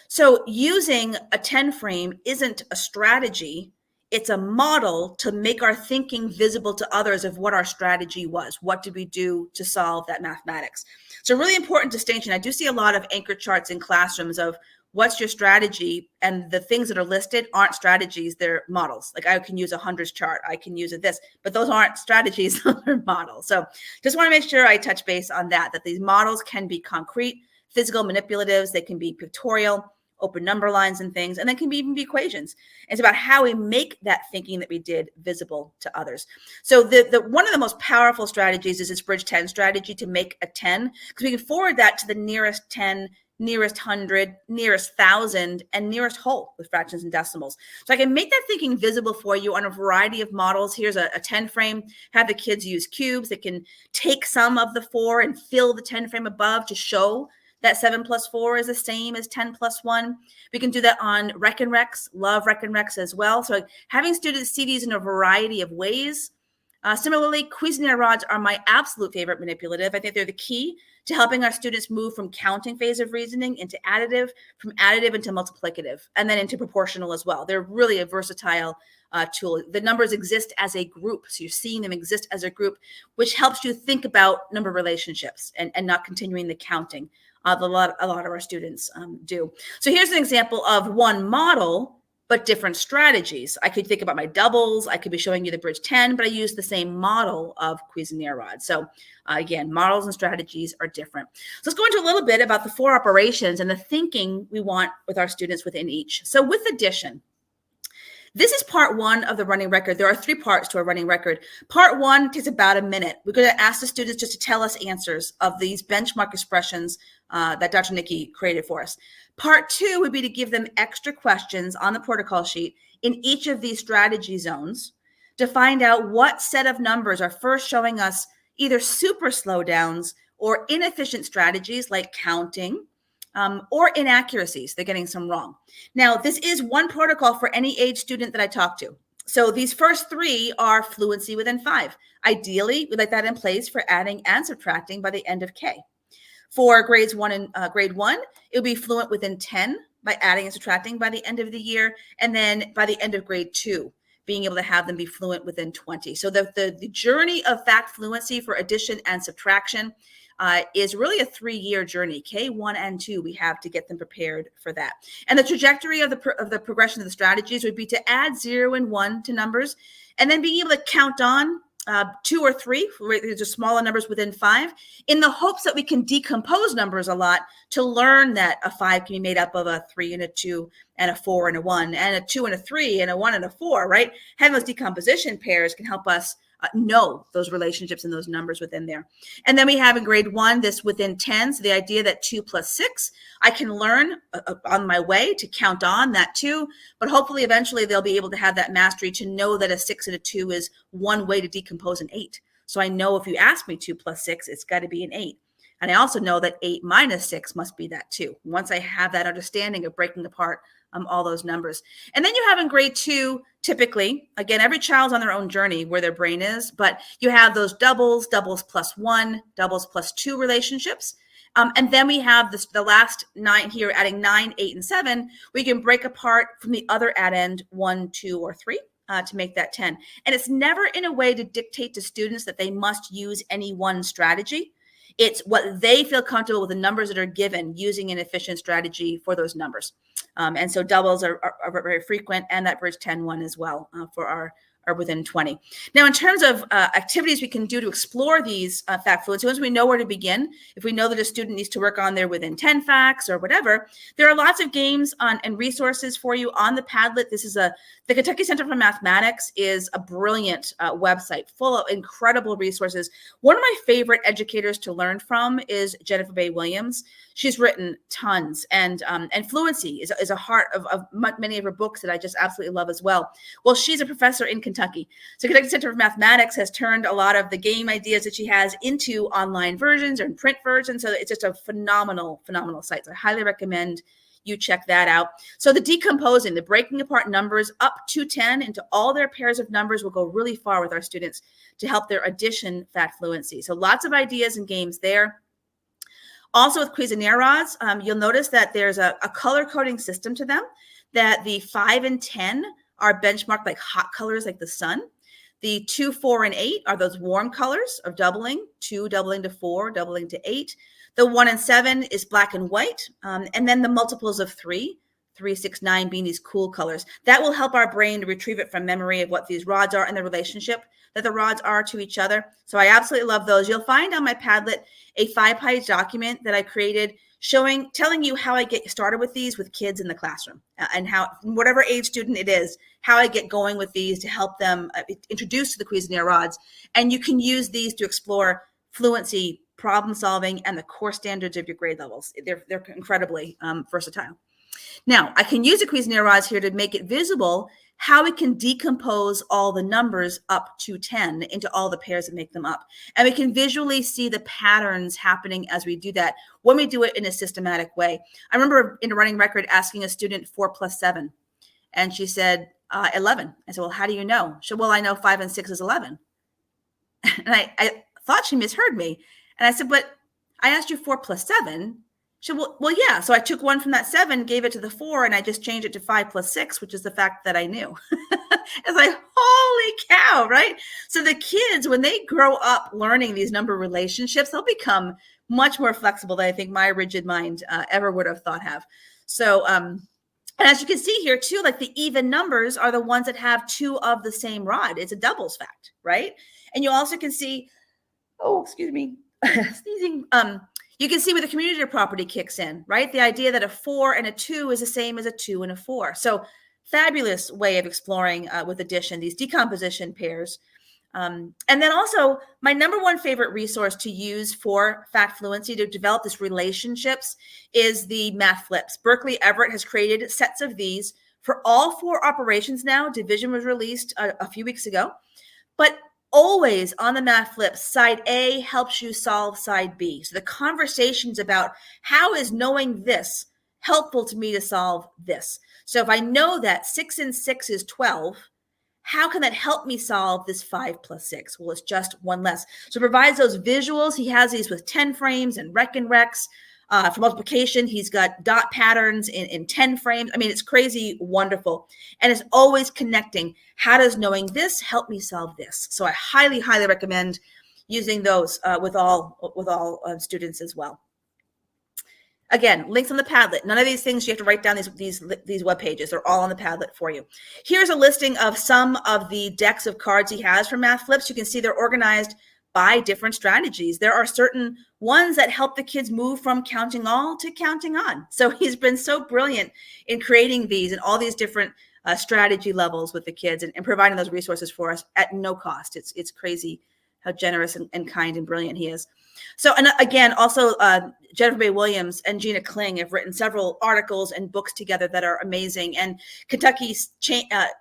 So using a 10 frame isn't a strategy. It's a model to make our thinking visible to others of what our strategy was. What did we do to solve that mathematics? So really important distinction. I do see a lot of anchor charts in classrooms of what's your strategy, and the things that are listed aren't strategies, they're models. Like I can use a hundreds chart, I can use this, but those aren't strategies, those are models. So just want to make sure I touch base on that these models can be concrete, physical manipulatives, they can be pictorial, open number lines and things, and then can even be equations. It's about how we make that thinking that we did visible to others. So the one of the most powerful strategies is this bridge 10 strategy to make a 10, because we can forward that to the nearest 10, nearest 100, nearest 1,000, and nearest whole with fractions and decimals. So I can make that thinking visible for you on a variety of models. Here's a 10 frame, have the kids use cubes. They can take some of the 4 and fill the 10 frame above to show that 7 plus 4 is the same as 10 plus 1. We can do that on Rec and Recs, love Rec and Recs as well. So having students see these in a variety of ways. Similarly, Cuisenaire rods are my absolute favorite manipulative. I think they're the key to helping our students move from counting phase of reasoning into additive, from additive into multiplicative, and then into proportional as well. They're really a versatile tool. The numbers exist as a group. So you're seeing them exist as a group, which helps you think about number relationships and not continuing the counting. A lot of our students do. So here's an example of one model, but different strategies. I could think about my doubles. I could be showing you the bridge 10, but I use the same model of Cuisenaire rod. So again, models and strategies are different. So let's go into a little bit about the 4 operations and the thinking we want with our students within each. So with addition, this is part 1 of the running record. There are 3 parts to a running record. Part 1 takes about a minute. We're going to ask the students just to tell us answers of these benchmark expressions that Dr. Nikki created for us. Part 2 would be to give them extra questions on the protocol sheet in each of these strategy zones to find out what set of numbers are first showing us either super slowdowns or inefficient strategies like counting, or inaccuracies. They're getting some wrong. Now, this is one protocol for any age student that I talk to. So these first 3 are fluency within 5. Ideally, we'd like that in place for adding and subtracting by the end of K. For grades 1 and grade 1, it would be fluent within 10 by adding and subtracting by the end of the year. And then by the end of grade 2, being able to have them be fluent within 20. So the journey of fact fluency for addition and subtraction is really a 3-year journey. K1 and 2, we have to get them prepared for that. And the trajectory of the progression of the strategies would be to add 0 and 1 to numbers, and then being able to count on 2 or 3, these are smaller numbers within 5, in the hopes that we can decompose numbers a lot to learn that a 5 can be made up of a 3 and a 2 and a 4 and a 1 and a 2 and a 3 and a 1 and a 4, right? Having those decomposition pairs can help us know those relationships and those numbers within there. And then we have in grade 1, this within 10. So the idea that 2 plus 6, I can learn on my way to count on that 2, but hopefully eventually they'll be able to have that mastery to know that a 6 and a 2 is one way to decompose an 8. So I know if you ask me 2 plus 6, it's got to be an 8. And I also know that 8 minus 6 must be that 2. Once I have that understanding of breaking apart all those numbers. And then you have in grade 2, typically, again, every child's on their own journey where their brain is, but you have those doubles plus 1, doubles plus 2 relationships. And then we have the last 9 here, adding 9, 8, and 7. We can break apart from the other add end 1, 2, or 3 to make that 10. And it's never in a way to dictate to students that they must use any one strategy. It's what they feel comfortable with the numbers that are given, using an efficient strategy for those numbers. And so doubles are very frequent, and that bridge 10-1 as well for our within 20. Now, in terms of activities we can do to explore these fact fluency, once we know where to begin, if we know that a student needs to work on their within 10 facts or whatever, there are lots of games and resources for you on the Padlet. This is the Kentucky Center for Mathematics is a brilliant website full of incredible resources. One of my favorite educators to learn from is Jennifer Bay Williams. She's written tons, and Fluency is a heart of many of her books that I just absolutely love as well. Well, she's a professor in Kentucky. So Kentucky Center for Mathematics has turned a lot of the game ideas that she has into online versions or in print versions. So it's just a phenomenal site. So I highly recommend you check that out. So the decomposing, the breaking apart numbers up to 10 into all their pairs of numbers will go really far with our students to help their addition fact fluency. So lots of ideas and games there. Also with Cuisinart, you'll notice that there's a color coding system to them, that the 5 and 10 are benchmarked like hot colors like the sun. The 2, 4, and 8 are those warm colors of doubling, 2 doubling to 4, doubling to 8. The 1 and 7 is black and white. And then the multiples of 3, 3, 6, 9 being these cool colors. That will help our brain to retrieve it from memory of what these rods are and the relationship that the rods are to each other. So I absolutely love those. You'll find on my Padlet a 5-page document that I created telling you how I get started with these with kids in the classroom and how, whatever age student it is, how I get going with these to help them introduce to the Cuisinart rods. And you can use these to explore fluency, problem solving, and the core standards of your grade levels. They're incredibly versatile. Now, I can use the Cuisinart rods here to make it visible how we can decompose all the numbers up to 10 into all the pairs that make them up. And we can visually see the patterns happening as we do that when we do it in a systematic way. I remember in a running record asking a student 4 plus 7, and she said 11. I said, well, how do you know? She said, well, I know 5 and 6 is 11. And I thought she misheard me. And I said, but I asked you 4 plus 7. She said, well, yeah. So I took 1 from that 7, gave it to the 4, and I just changed it to 5 plus 6, which is the fact that I knew. It's like, holy cow, right? So the kids, when they grow up learning these number relationships, they'll become much more flexible than I think my rigid mind ever would have thought have. So, and as you can see here too, like the even numbers are the ones that have 2 of the same rod. It's a doubles fact, right? And you also can see, oh, excuse me, sneezing. You can see where the commutative property kicks in, right? The idea that a 4 and a 2 is the same as a 2 and a 4. So fabulous way of exploring with addition, these decomposition pairs. And then also my number one favorite resource to use for fact fluency to develop these relationships is the math flips. Berkeley Everett has created sets of these for all 4 operations now. Division was released a few weeks ago, but always on the math flips, side A helps you solve side B. So the conversations about how is knowing this helpful to me to solve this. So if I know that 6 and 6 is 12, how can that help me solve this 5 plus 6? Well, it's just 1 less. So it provides those visuals. He has these with 10 frames and rec and recs. For multiplication, he's got dot patterns in 10 frames. I mean, it's crazy wonderful. And it's always connecting. How does knowing this help me solve this? So I highly, highly recommend using those with all students as well. Again, links on the Padlet. None of these things you have to write down these web pages. They're all on the Padlet for you. Here's a listing of some of the decks of cards he has for Math Flips. You can see they're organized by different strategies. There are certain ones that help the kids move from counting all to counting on. So he's been so brilliant in creating these and all these different strategy levels with the kids and providing those resources for us at no cost. It's crazy how generous and kind and brilliant he is. So, and again, also Jennifer Bay Williams and Gina Kling have written several articles and books together that are amazing. And Kentucky's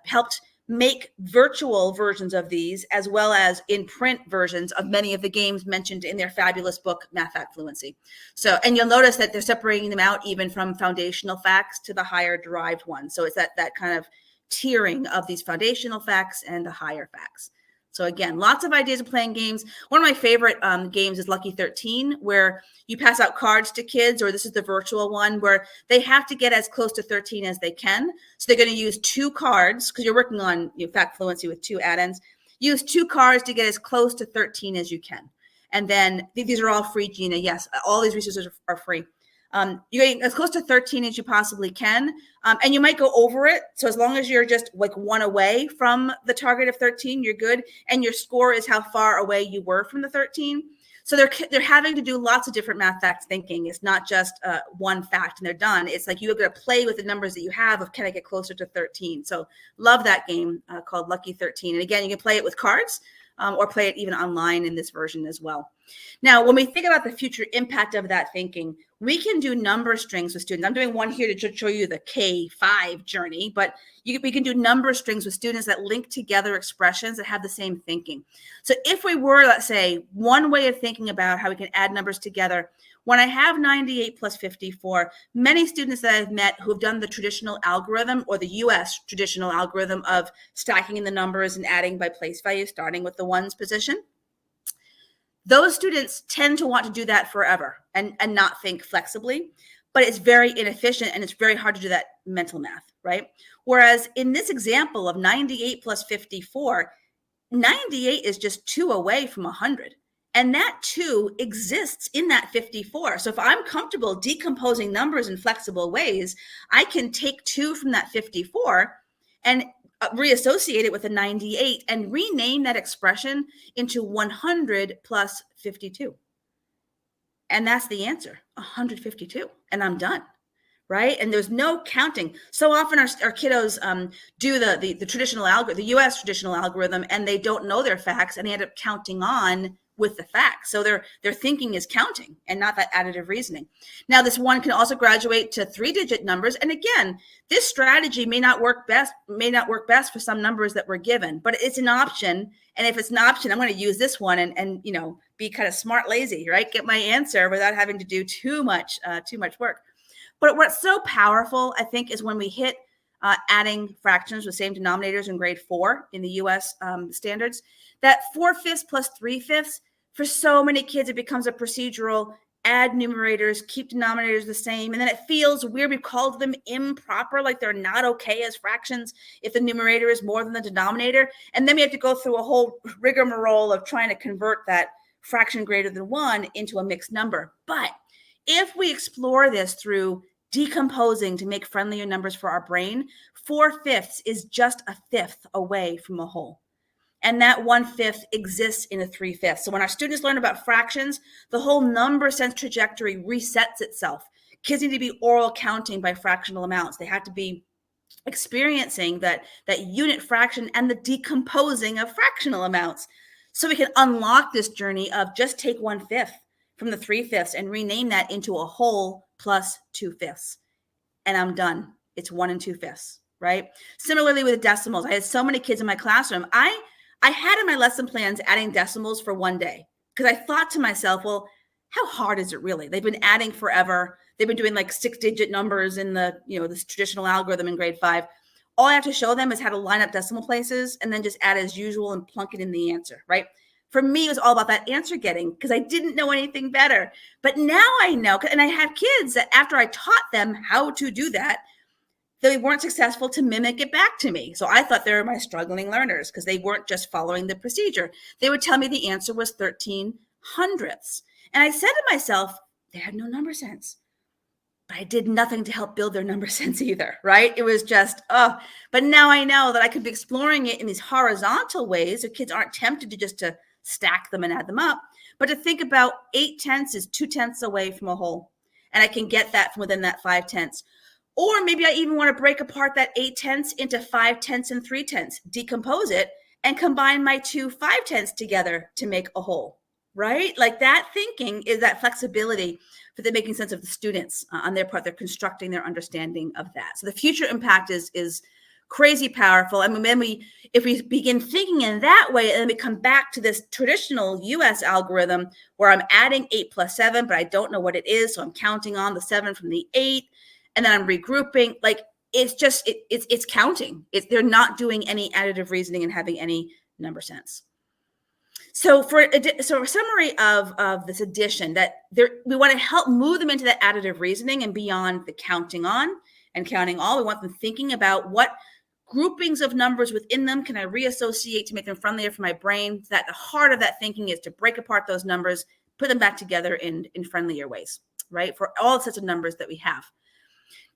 helped make virtual versions of these, as well as in print versions of many of the games mentioned in their fabulous book, Math Fact Fluency. So, and you'll notice that they're separating them out even from foundational facts to the higher derived ones. So it's that kind of tiering of these foundational facts and the higher facts. So again, lots of ideas of playing games. One of my favorite games is Lucky 13, where you pass out cards to kids, or this is the virtual one where they have to get as close to 13 as they can. So they're going to use 2 cards because you're working on fact fluency with 2 add-ins. Use 2 cards to get as close to 13 as you can. And then these are all free, Gina. Yes, all these resources are free. You're getting as close to 13 as you possibly can. And you might go over it. So as long as you're just like 1 away from the target of 13, you're good. And your score is how far away you were from the 13. So they're having to do lots of different math facts thinking. It's not just one fact and they're done. It's like you're going to play with the numbers that you have of, can I get closer to 13? So love that game called Lucky 13. And again, you can play it with cards or play it even online in this version as well. Now, when we think about the future impact of that thinking, we can do number strings with students. I'm doing one here to show you the K5 journey, but we can do number strings with students that link together expressions that have the same thinking. So if we were, let's say, one way of thinking about how we can add numbers together, when I have 98 plus 54, many students that I've met who've done the traditional algorithm or the US traditional algorithm of stacking the numbers and adding by place value, starting with the ones position, those students tend to want to do that forever and not think flexibly, but it's very inefficient and it's very hard to do that mental math, right? Whereas in this example of 98 plus 54, 98 is just 2 away from 100. And that 2 exists in that 54. So if I'm comfortable decomposing numbers in flexible ways, I can take 2 from that 54 and reassociate it with a 98 and rename that expression into 100 plus 52. And that's the answer, 152. And I'm done, right? And there's no counting. So often our kiddos do the traditional algorithm, the US traditional algorithm, and they don't know their facts and they end up counting on with the facts. So their thinking is counting and not that additive reasoning. Now, this one can also graduate to 3-digit numbers. And again, this strategy may not work best for some numbers that we're given, but it's an option. And if it's an option, I'm going to use this one and be kind of smart lazy, right? Get my answer without having to do too much work. But what's so powerful, I think, is when we hit adding fractions with same denominators in grade 4 in the US standards, that 4/5 plus 3/5, for so many kids, it becomes a procedural add numerators, keep denominators the same. And then it feels weird. We've called them improper, like they're not okay as fractions if the numerator is more than the denominator. And then we have to go through a whole rigmarole of trying to convert that fraction greater than 1 into a mixed number. But if we explore this through decomposing to make friendlier numbers for our brain, 4/5 is just a fifth away from a whole. And that 1/5 exists in a 3/5. So when our students learn about fractions, the whole number sense trajectory resets itself. Kids need to be oral counting by fractional amounts. They have to be experiencing that unit fraction and the decomposing of fractional amounts. So we can unlock this journey of just take 1/5 from the 3/5 and rename that into a whole plus 2/5. And I'm done. It's 1 2/5, right? Similarly with decimals, I had so many kids in my classroom. I had in my lesson plans adding decimals for one day because I thought to myself, well, how hard is it really? They've been adding forever. They've been doing like 6-digit numbers in this traditional algorithm in grade 5. All I have to show them is how to line up decimal places and then just add as usual and plunk it in the answer, right? For me, it was all about that answer getting because I didn't know anything better. But now I know, and I have kids that after I taught them how to do that, they weren't successful to mimic it back to me. So I thought they were my struggling learners because they weren't just following the procedure. They would tell me the answer was 13 hundredths. And I said to myself, they had no number sense. but I did nothing to help build their number sense either, right? It was just, but now I know that I could be exploring it in these horizontal ways so kids aren't tempted to just to stack them and add them up, but to think about 8/10 is 2/10 away from a whole. And I can get that from within that 5/10. Or maybe I even want to break apart that 8/10 into 5/10 and 3/10, decompose it, and combine my two 5/10 together to make a whole, right? Like that thinking is that flexibility for the making sense of the students on their part. They're constructing their understanding of that. So the future impact is crazy powerful. I mean, if we begin thinking in that way, and then we come back to this traditional US algorithm where I'm adding 8 plus 7, but I don't know what it is. So I'm counting on the 7 from the 8, and then I'm regrouping. Like it's just, it's counting. They're not doing any additive reasoning and having any number sense. So a summary of this addition, that we want to help move them into that additive reasoning and beyond the counting on and counting all. We want them thinking about what groupings of numbers within them can I reassociate to make them friendlier for my brain. That the heart of that thinking is to break apart those numbers, put them back together in friendlier ways, right? For all sets of numbers that we have.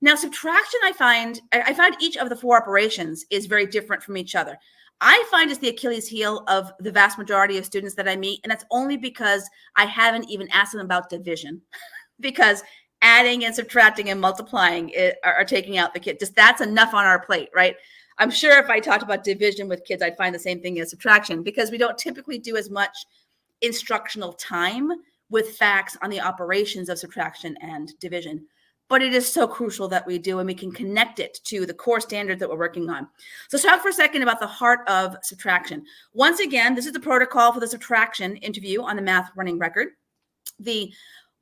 Now, subtraction, I find each of the 4 operations is very different from each other. I find it's the Achilles heel of the vast majority of students that I meet, and that's only because I haven't even asked them about division, because adding and subtracting and multiplying are taking out the kid. Just that's enough on our plate, right? I'm sure if I talked about division with kids, I'd find the same thing as subtraction, because we don't typically do as much instructional time with facts on the operations of subtraction and division. But it is so crucial that we do, and we can connect it to the core standards that we're working on. So let's talk for a second about the heart of subtraction. Once again, this is the protocol for the subtraction interview on the math running record. The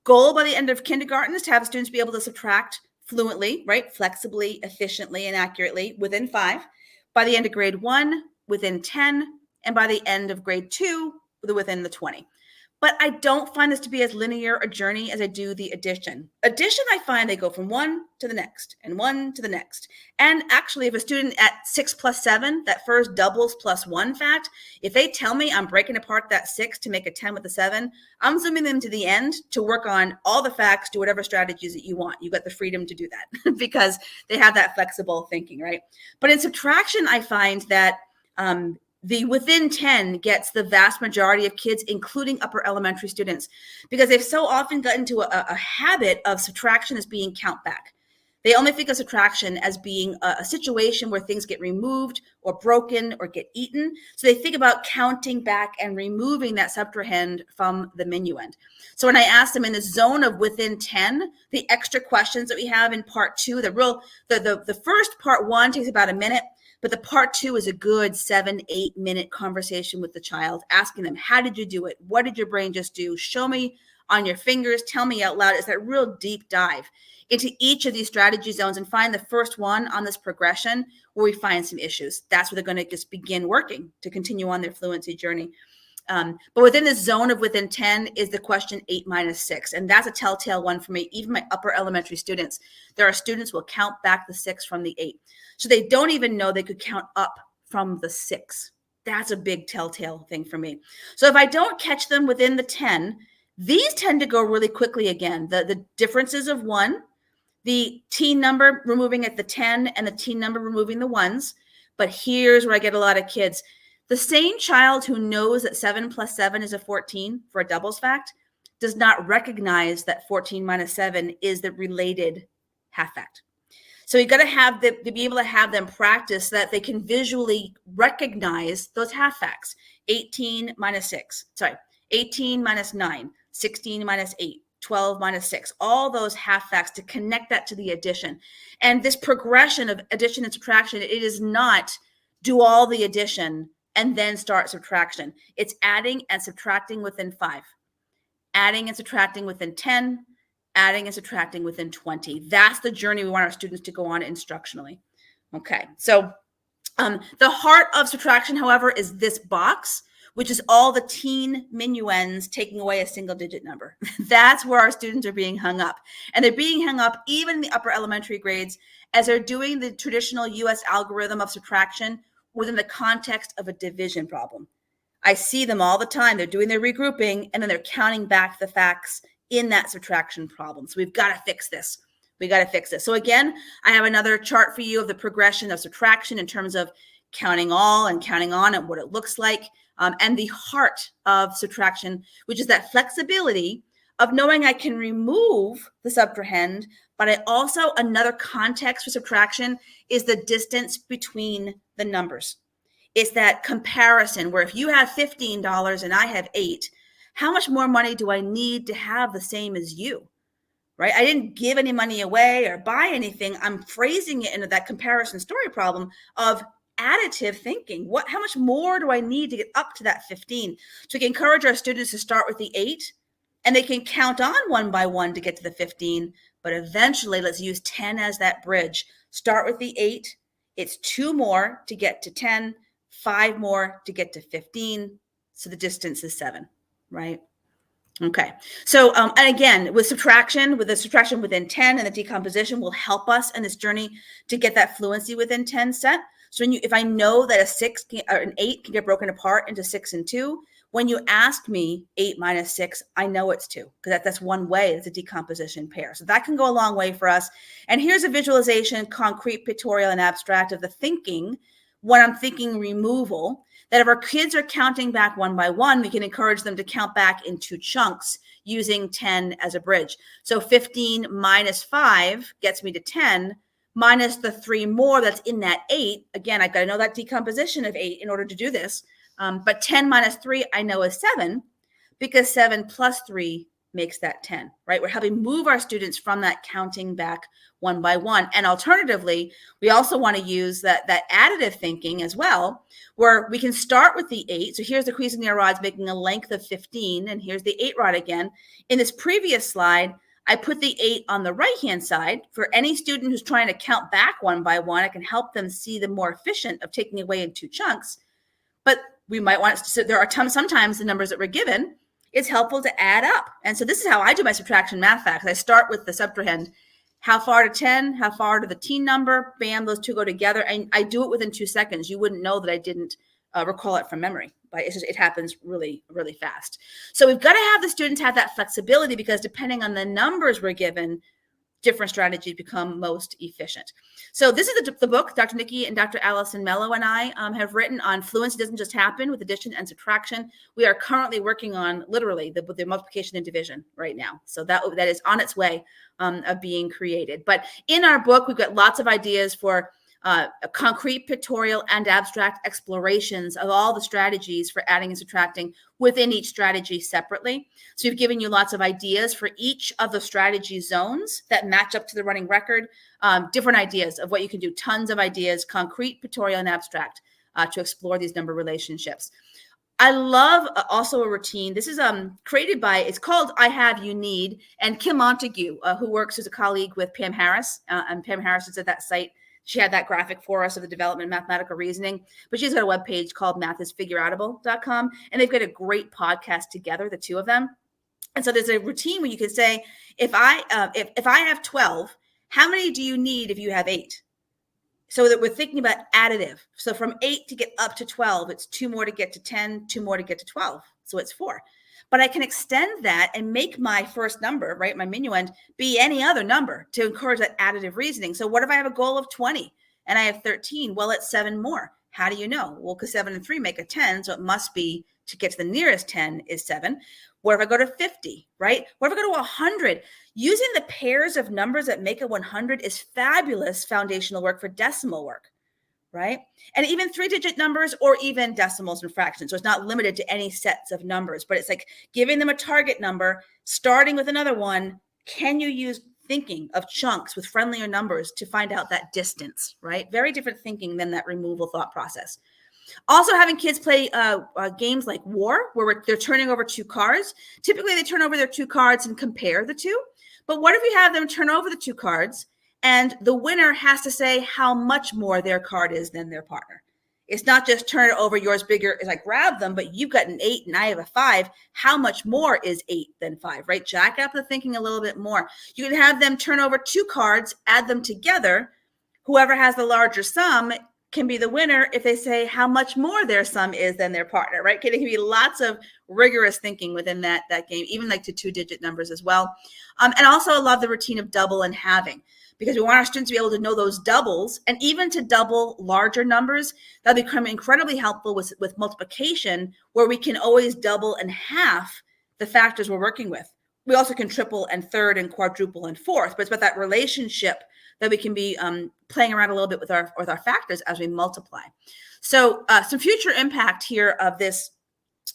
goal by the end of kindergarten is to have students be able to subtract fluently, right? Flexibly, efficiently, and accurately within 5. By the end of grade 1, within 10, and by the end of grade 2, within the 20. But I don't find this to be as linear a journey as I do the addition. Addition, I find they go from 1 to the next and 1 to the next. And actually, if a student at 6 plus 7, that first doubles plus 1 fact, if they tell me I'm breaking apart that 6 to make a 10 with a 7, I'm zooming them to the end to work on all the facts, do whatever strategies that you want. You've got the freedom to do that because they have that flexible thinking, right? But in subtraction, I find that the within 10 gets the vast majority of kids, including upper elementary students, because they've so often gotten into a habit of subtraction as being count back. They only think of subtraction as being a situation where things get removed or broken or get eaten. So they think about counting back and removing that subtrahend from the minuend. So when I ask them in the zone of within 10, the extra questions that we have in part 2, the first part 1 takes about a minute. But the part 2 is a good 7-8 minute conversation with the child, asking them, how did you do it? What did your brain just do? Show me on your fingers, tell me out loud. It's that real deep dive into each of these strategy zones and find the first one on this progression where we find some issues. That's where they're going to just begin working to continue on their fluency journey. But within this zone of within 10 is the question 8 minus 6. And that's a telltale one for me. Even my upper elementary students, there are students who will count back the 6 from the 8. So they don't even know they could count up from the 6. That's a big telltale thing for me. So if I don't catch them within the 10, these tend to go really quickly again. The differences of 1, the teen number removing at the 10 and the teen number removing the 1s. But here's where I get a lot of kids. The same child who knows that 7 plus 7 is a 14 for a doubles fact does not recognize that 14 minus 7 is the related half fact. So you got to be able to have them practice so that they can visually recognize those half facts. 18 minus 9, 16 minus 8, 12 minus 6, all those half facts to connect that to the addition. And this progression of addition and subtraction, it is not do all the addition and then start subtraction. It's adding and subtracting within 5, adding and subtracting within 10, adding and subtracting within 20. That's the journey we want our students to go on instructionally. Okay, so the heart of subtraction, however, is this box, which is all the teen minuends taking away a single digit number. That's where our students are being hung up. And they're being hung up even in the upper elementary grades as they're doing the traditional US algorithm of subtraction within the context of a division problem. I see them all the time. They're doing their regrouping and then they're counting back the facts in that subtraction problem. So we've got to fix this. We got to fix this. So again, I have another chart for you of the progression of subtraction in terms of counting all and counting on and what it looks like. And the heart of subtraction, which is that flexibility of knowing I can remove the subtrahend, but I also, another context for subtraction is the distance between the numbers. It's that comparison where if you have $15 and I have 8, how much more money do I need to have the same as you? Right? I didn't give any money away or buy anything. I'm phrasing it into that comparison story problem of additive thinking. How much more do I need to get up to that 15? So we can encourage our students to start with the 8 and they can count on one by one to get to the 15. But eventually, let's use 10 as that bridge. Start with the 8. It's 2 more to get to 10, 5 more to get to 15. So the distance is 7, right? Okay. So, and again, with the subtraction within 10 and the decomposition will help us in this journey to get that fluency within 10 set. So if I know that a 6 or an 8 can get broken apart into 6 and 2, when you ask me 8 minus 6, I know it's 2 because that's one way. It's a decomposition pair. So that can go a long way for us. And here's a visualization, concrete, pictorial, and abstract of the thinking when I'm thinking removal, that if our kids are counting back one by one, we can encourage them to count back in 2 chunks using 10 as a bridge. So 15 minus 5 gets me to 10, minus the 3 more that's in that 8. Again, I've got to know that decomposition of 8 in order to do this. But 10 minus 3 I know is 7 because 7 plus 3 makes that 10, right? We're helping move our students from that counting back one by one. And alternatively, we also want to use that additive thinking as well, where we can start with the 8. So here's the Cuisenaire rods making a length of 15, and here's the 8 rod again. In this previous slide, I put the 8 on the right-hand side. For any student who's trying to count back one by one, I can help them see the more efficient of taking away in 2 chunks. But we might want to, so there are sometimes the numbers that we're given, it's helpful to add up. And so this is how I do my subtraction math facts. I start with the subtrahend. How far to 10? How far to the teen number? Bam, those 2 go together. And I do it within 2 seconds. You wouldn't know that I didn't recall it from memory. But it happens really, really fast. So we've got to have the students have that flexibility because depending on the numbers we're given, different strategies become most efficient. So this is the book Dr. Nikki and Dr. Allison Mello and I have written on fluency doesn't just happen with addition and subtraction. We are currently working on literally the multiplication and division right now. So that is on its way of being created. But in our book, we've got lots of ideas for concrete, pictorial, and abstract explorations of all the strategies for adding and subtracting within each strategy separately. So we've given you lots of ideas for each of the strategy zones that match up to the running record, different ideas of what you can do, tons of ideas, concrete, pictorial, and abstract to explore these number relationships. I love also a routine. This is created by, it's called I Have, You Need, and Kim Montague, who works as a colleague with Pam Harris, and Pam Harris is at that site. She had that graphic for us of the development of mathematical reasoning, but she's got a webpage called mathisfigureoutable.com, and they've got a great podcast together, the two of them. And so there's a routine where you can say, if I have 12, how many do you need if you have 8? So that we're thinking about additive. So from 8 to get up to 12, it's 2 more to get to 10, 2 more to get to 12. So it's 4. But I can extend that and make my first number, right, my minuend, be any other number to encourage that additive reasoning. So what if I have a goal of 20 and I have 13? Well, it's 7 more. How do you know? Well, because 7 and 3 make a 10, so it must be to get to the nearest 10 is 7. What if I go to 50, right? What if I go to 100? Using the pairs of numbers that make a 100 is fabulous foundational work for decimal work, right? And even 3-digit numbers or even decimals and fractions. So it's not limited to any sets of numbers, but it's like giving them a target number, starting with another one. Can you use thinking of chunks with friendlier numbers to find out that distance, right? Very different thinking than that removal thought process. Also having kids play games like War, where they're turning over 2 cards. Typically they turn over their 2 cards and compare the 2. But what if you have them turn over the 2 cards and the winner has to say how much more their card is than their partner? It's not just turn it over, yours bigger, it's like grab them, but you've got an 8 and I have a 5. How much more is 8 than 5, right? Jack up the thinking a little bit more. You can have them turn over 2 cards, add them together. Whoever has the larger sum can be the winner if they say how much more their sum is than their partner, right? There can be lots of rigorous thinking within that game, even like to 2-digit numbers as well. And also I love the routine of double and halving, because we want our students to be able to know those doubles, and even to double larger numbers. That'll become incredibly helpful with multiplication, where we can always double and half the factors we're working with. We also can triple and third and quadruple and fourth, but it's about that relationship that we can be playing around a little bit with our factors as we multiply. So some future impact here of this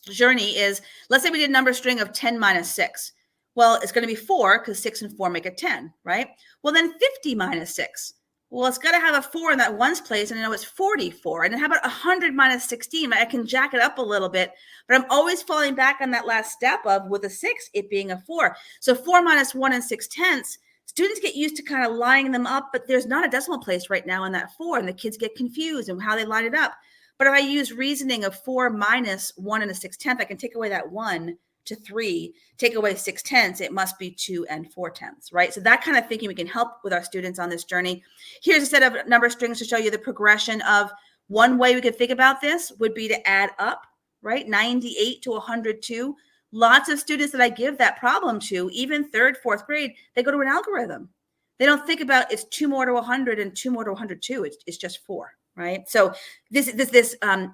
journey is, let's say we did a number string of 10 minus 6. Well, it's going to be 4, because 6 and 4 make a 10, right? Well, then 50 minus 6. Well, it's got to have a 4 in that ones place, and I know it's 44. And then how about 100 minus 16? I can jack it up a little bit, but I'm always falling back on that last step of, with a 6, it being a 4. So 4 minus 1 and 6/10. Students get used to kind of lining them up, but there's not a decimal place right now in that 4, and the kids get confused in how they line it up. But if I use reasoning of 4 minus 1 and a 6/10, I can take away that 1 to 3, take away 6/10, it must be 2 and 4/10, right? So that kind of thinking we can help with our students on this journey. Here's a set of number strings to show you the progression of, one way we could think about this would be to add up, right? 98 to 102. Lots of students that I give that problem to, even 3rd, 4th grade, they go to an algorithm. They don't think about it's 2 more to 100 and 2 more to 102. It's just 4, right? So this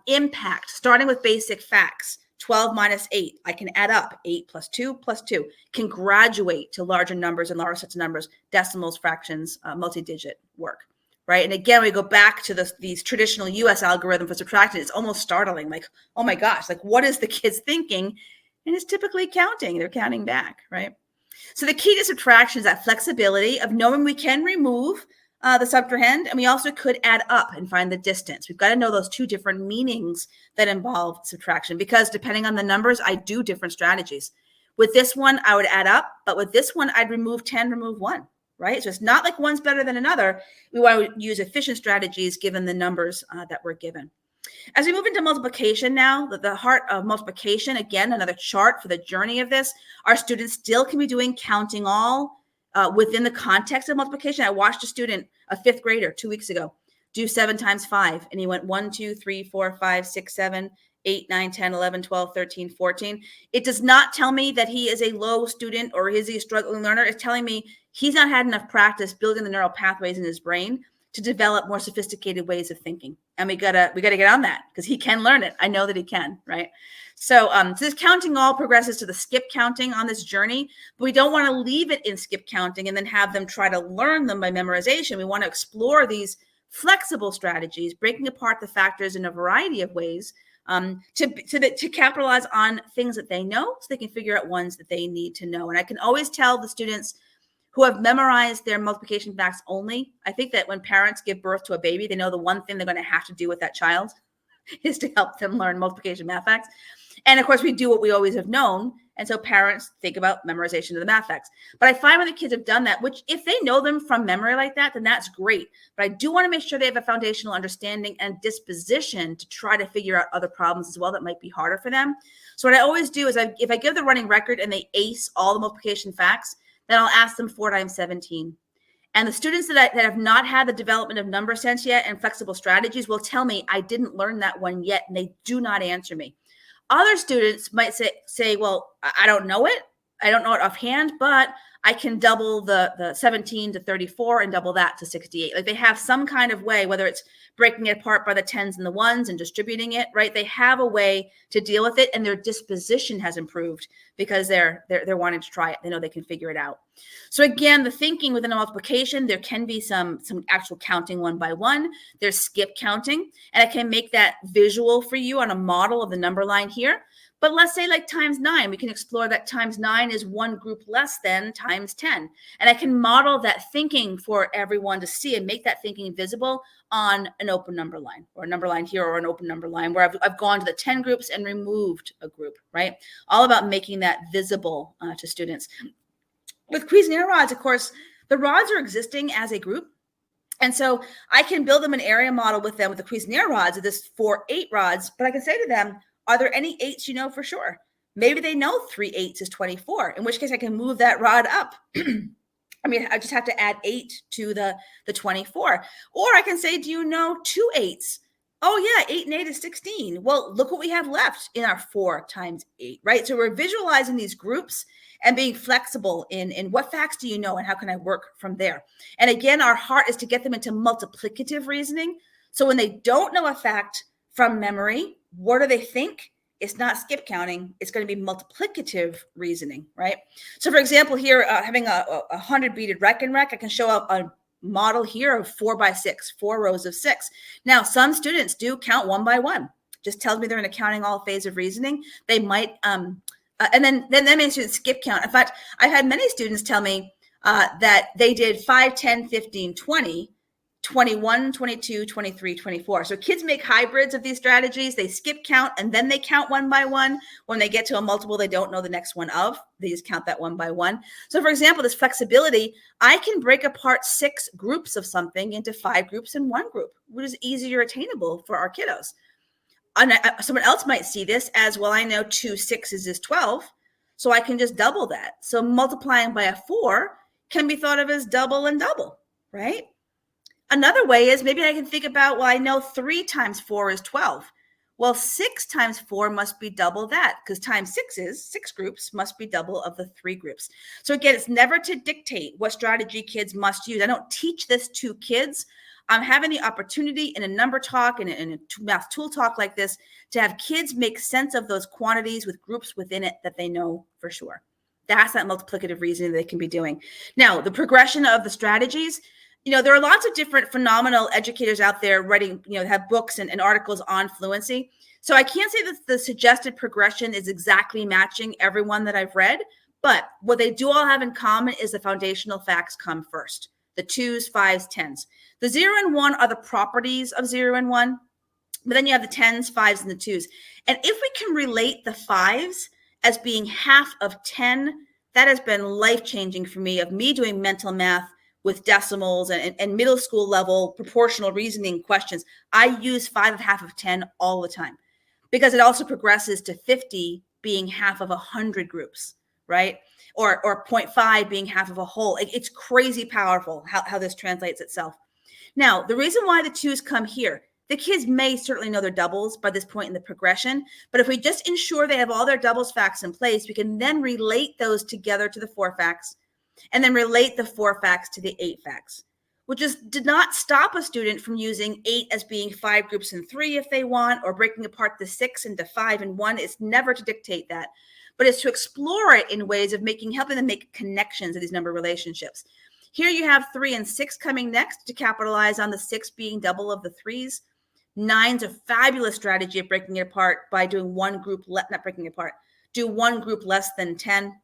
impact, starting with basic facts. 12 minus 8, I can add up 8 plus 2 plus 2, can graduate to larger numbers and larger sets of numbers, decimals, fractions, multi-digit work, right? And again, we go back to these traditional US algorithm for subtraction. It's almost startling, like, oh my gosh, like what is the kids thinking? And it's typically counting. They're counting back, right? So the key to subtraction is that flexibility of knowing we can remove the subtrahend, and we also could add up and find the distance. We've got to know those two different meanings that involve subtraction, because depending on the numbers, I do different strategies. With this one, I would add up, but with this one, I'd remove 10, remove 1, right? So it's not like one's better than another. We want to use efficient strategies given the numbers that we're given. As we move into multiplication now, the heart of multiplication, again, another chart for the journey of this, our students still can be doing counting all within the context of multiplication. I watched a student, a 5th grader, 2 weeks ago, do 7 times 5. And he went 1, 2, 3, 4, 5, 6, 7, 8, 9, 10, 11, 12, 13, 14. It does not tell me that he is a low student or is he a struggling learner. It's telling me he's not had enough practice building the neural pathways in his brain to develop more sophisticated ways of thinking. And we gotta get on that, because he can learn it. I know that he can, right? So, so this counting all progresses to the skip counting on this journey, but we don't want to leave it in skip counting and then have them try to learn them by memorization. We want to explore these flexible strategies, breaking apart the factors in a variety of ways to capitalize on things that they know, so they can figure out ones that they need to know. And I can always tell the students who have memorized their multiplication facts only. I think that when parents give birth to a baby, they know the one thing they're going to have to do with that child is to help them learn multiplication math facts. And of course, we do what we always have known. And so parents think about memorization of the math facts. But I find when the kids have done that, which if they know them from memory like that, then that's great. But I do want to make sure they have a foundational understanding and disposition to try to figure out other problems as well that might be harder for them. So what I always do is if I give the running record and they ace all the multiplication facts, then I'll ask them 4 times 17. And the students that have not had the development of number sense yet and flexible strategies will tell me, I didn't learn that one yet, and they do not answer me. Other students might say, well, I don't know it. I don't know it offhand, but I can double the 17 to 34 and double that to 68. Like they have some kind of way, whether it's breaking it apart by the 10s and the 1s and distributing it, right? They have a way to deal with it, and their disposition has improved because they're wanting to try it. They know they can figure it out. So again, the thinking within a multiplication, there can be some actual counting one by one. There's skip counting, and I can make that visual for you on a model of the number line here. But let's say like times 9, we can explore that times 9 is one group less than times 10. And I can model that thinking for everyone to see and make that thinking visible on an open number line, or a number line here, or an open number line where I've gone to the 10 groups and removed a group, right? All about making that visible to students. With Cuisinart rods, of course, the rods are existing as a group. And so I can build them an area model with them with the Cuisinart rods of this 4 8 rods, but I can say to them, are there any 8s you know for sure? Maybe they know 3 8s is 24, in which case I can move that rod up I mean, I just have to add 8 to the 24. Or I can say, do you know 2 8s? Oh yeah, 8 and 8 is 16. Well, look what we have left in our 4 times 8, right? So we're visualizing these groups and being flexible in what facts do you know and how can I work from there? And again, our heart is to get them into multiplicative reasoning. So when they don't know a fact from memory, what do they think? It's not skip counting. It's going to be multiplicative reasoning, right? So for example, here, having a 100 beaded rec and rec, I can show up a model here of 4 by 6, 4 rows of 6. Now, some students do count 1 by 1. Just tells me they're in a counting all phase of reasoning. They might, and then many students skip count. In fact, I've had many students tell me that they did 5, 10, 15, 20, 21, 22, 23, 24. So kids make hybrids of these strategies. They skip count and then they count 1 by 1. When they get to a multiple they don't know the next one of, they just count that 1 by 1. So for example, this flexibility, I can break apart 6 groups of something into 5 groups and 1 group, which is easier attainable for our kiddos. And someone else might see this as, well, I know 2 6s is 12, so I can just double that. So multiplying by a 4 can be thought of as double and double, right? Another way is maybe I can think about, well, I know 3 times 4 is 12. Well, 6 times 4 must be double that, because times 6 is 6 groups must be double of the 3 groups. So again, it's never to dictate what strategy kids must use. I don't teach this to kids. I'm having the opportunity in a number talk and in a math tool talk like this to have kids make sense of those quantities with groups within it that they know for sure. That's that multiplicative reasoning they can be doing. Now, the progression of the strategies, there are lots of different phenomenal educators out there writing, have books and articles on fluency. So I can't say that the suggested progression is exactly matching everyone that I've read, but what they do all have in common is the foundational facts come first. The 2s, 5s, 10s. The 0 and 1 are the properties of 0 and 1, but then you have the 10s, 5s, and the 2s. And if we can relate the 5s as being half of 10, that has been life-changing for me, of me doing mental math with decimals and middle school level proportional reasoning questions. I use 5 of half of 10 all the time because it also progresses to 50 being half of 100 groups, right? Or 0.5 being half of a whole. It's crazy powerful how this translates itself. Now, the reason why the 2s come here, the kids may certainly know their doubles by this point in the progression, but if we just ensure they have all their doubles facts in place, we can then relate those together to the 4 facts, and then relate the 4 facts to the 8 facts, which did not stop a student from using 8 as being 5 groups and 3 if they want, or breaking apart the 6 into 5 and 1. It's never to dictate that, but it's to explore it in ways of helping them make connections of these number relationships. Here you have 3 and 6 coming next to capitalize on the 6 being double of the 3s. 9's a fabulous strategy of breaking it apart by doing 1 group, not breaking it apart, do 1 group less than 10.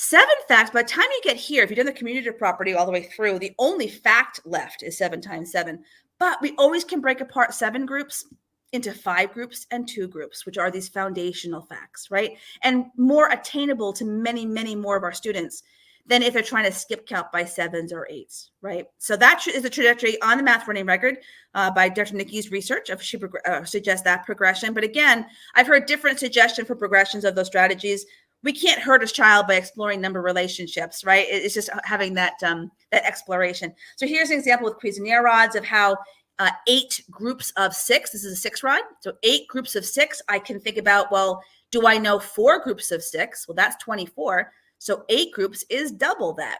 7 facts, by the time you get here, if you've done the commutative property all the way through, the only fact left is 7 times 7. But we always can break apart 7 groups into 5 groups and 2 groups, which are these foundational facts, right? And more attainable to many, many more of our students than if they're trying to skip count by 7s or 8s, right? So that is the trajectory on the Math Learning Record by Dr. Nikki's research. She suggests that progression. But again, I've heard different suggestions for progressions of those strategies. We can't hurt a child by exploring number relationships, right? It's just having that exploration. So here's an example with Cuisenaire rods of how 8 groups of 6, this is a 6 rod. So 8 groups of 6, I can think about, well, do I know 4 groups of 6? Well, that's 24. So 8 groups is double that.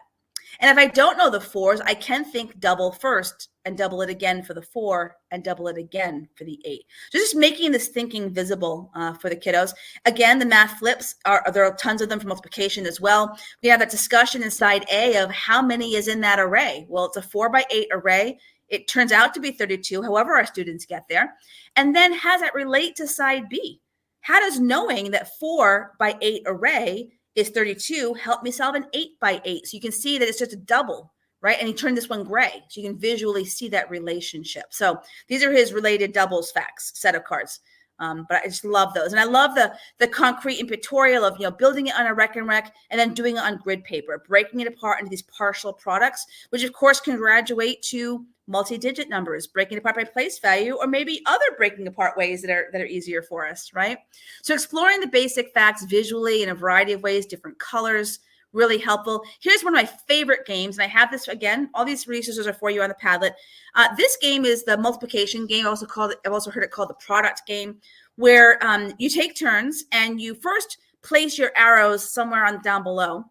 And if I don't know the 4s, I can think double first and double it again for the 4 and double it again for the 8. So just making this thinking visible for the kiddos. Again, the math flips, there are tons of them for multiplication as well. We have that discussion in side A of how many is in that array. Well, it's a 4 by 8 array. It turns out to be 32, however our students get there. And then how does that relate to side B? How does knowing that 4 by 8 array is 32 help me solve an 8 by 8? So you can see that it's just a double, right? And he turned this one gray, so you can visually see that relationship. So these are his related doubles facts set of cards. But I just love those. And I love the concrete and pictorial of, building it on a rec and rec and then doing it on grid paper, breaking it apart into these partial products, which of course can graduate to multi-digit numbers, breaking it apart by place value, or maybe other breaking apart ways that are easier for us, right? So exploring the basic facts visually in a variety of ways, different colors, really helpful. Here's one of my favorite games, and I have this again. All these resources are for you on the Padlet. This game is the multiplication game. I've also heard it called the product game, where you take turns and you first place your arrows somewhere on down below,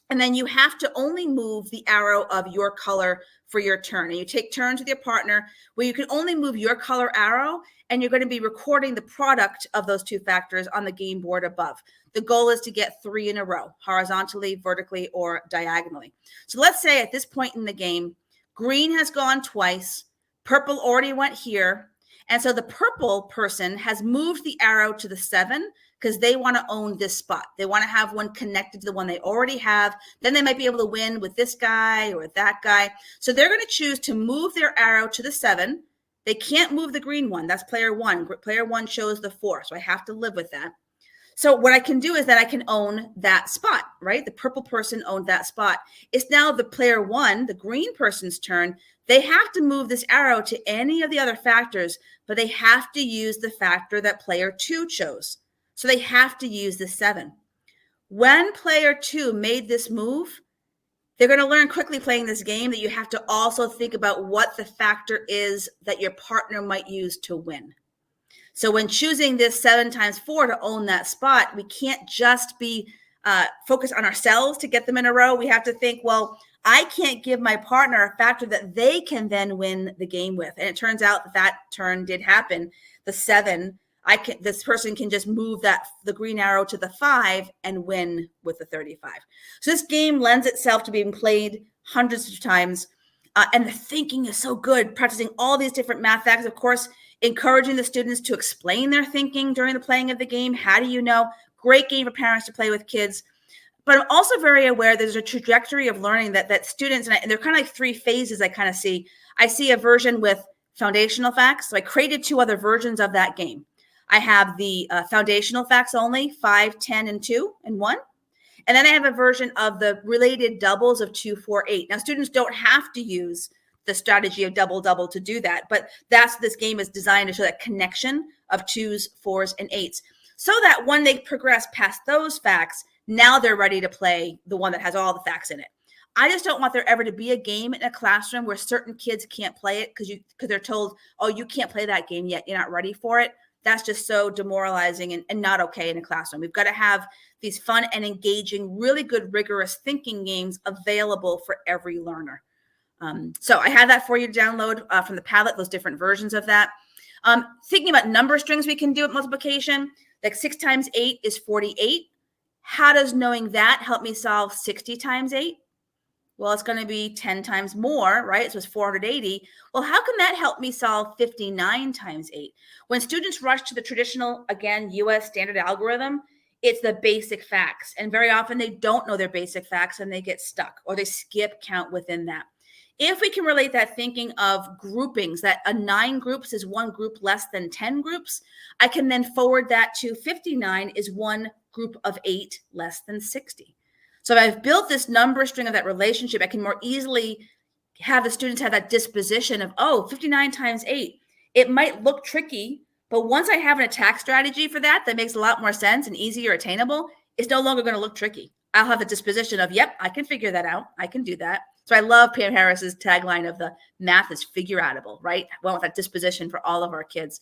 and then you have to only move the arrow of your color for your turn. And you take turns with your partner where you can only move your color arrow, and you're going to be recording the product of those two factors on the game board above. The goal is to get 3 in a row, horizontally, vertically, or diagonally. So let's say at this point in the game, green has gone twice, purple already went here. And so the purple person has moved the arrow to the 7 because they want to own this spot. They want to have one connected to the one they already have. Then they might be able to win with this guy or with that guy. So they're going to choose to move their arrow to the 7. They can't move the green one. That's player 1. Player 1 chose the 4. So I have to live with that. So what I can do is that I can own that spot, right? The purple person owned that spot. It's now the player 1, the green person's turn. They have to move this arrow to any of the other factors, but they have to use the factor that player 2 chose. So they have to use the 7. When player 2 made this move, they're going to learn quickly playing this game that you have to also think about what the factor is that your partner might use to win. So when choosing this 7 times 4 to own that spot, we can't just be focused on ourselves to get them in a row. We have to think, well, I can't give my partner a factor that they can then win the game with. And it turns out that that turn did happen. The 7, this person can just move the green arrow to the 5 and win with the 35. So this game lends itself to being played hundreds of times. And the thinking is so good, practicing all these different math facts, of course, encouraging the students to explain their thinking during the playing of the game. How do you know? Great game for parents to play with kids. But I'm also very aware there's a trajectory of learning that students, and they're kind of like 3 phases I kind of see. I see a version with foundational facts. So I created 2 other versions of that game. I have the foundational facts only, 5, 10, and 2, and 1. And then I have a version of the related doubles of 2, 4, 8. Now, students don't have to use the strategy of double to do that, but this game is designed to show that connection of 2s, 4s, and 8s, so that when they progress past those facts, now they're ready to play the one that has all the facts in it. I just don't want there ever to be a game in a classroom where certain kids can't play it because they're told, oh, you can't play that game yet, you're not ready for it. That's just so demoralizing and not okay in a classroom. We've got to have these fun and engaging, really good, rigorous thinking games available for every learner. So I have that for you to download from the Padlet, those different versions of that. Thinking about number strings we can do at multiplication, like 6 times 8 is 48. How does knowing that help me solve 60 times 8? Well, it's going to be 10 times more, right? So it's 480. Well, how can that help me solve 59 times 8? When students rush to the traditional, again, US standard algorithm, it's the basic facts. And very often they don't know their basic facts and they get stuck, or they skip count within that. If we can relate that thinking of groupings, that a 9 groups is 1 group less than 10 groups, I can then forward that to 59 is 1 group of 8 less than 60. So if I've built this number string of that relationship, I can more easily have the students have that disposition of, oh, 59 times 8. It might look tricky, but once I have an attack strategy for that makes a lot more sense and easier attainable, it's no longer going to look tricky. I'll have the disposition of, yep, I can figure that out. I can do that. So I love Pam Harris's tagline of the math is figure-outable, right? I want that disposition for all of our kids.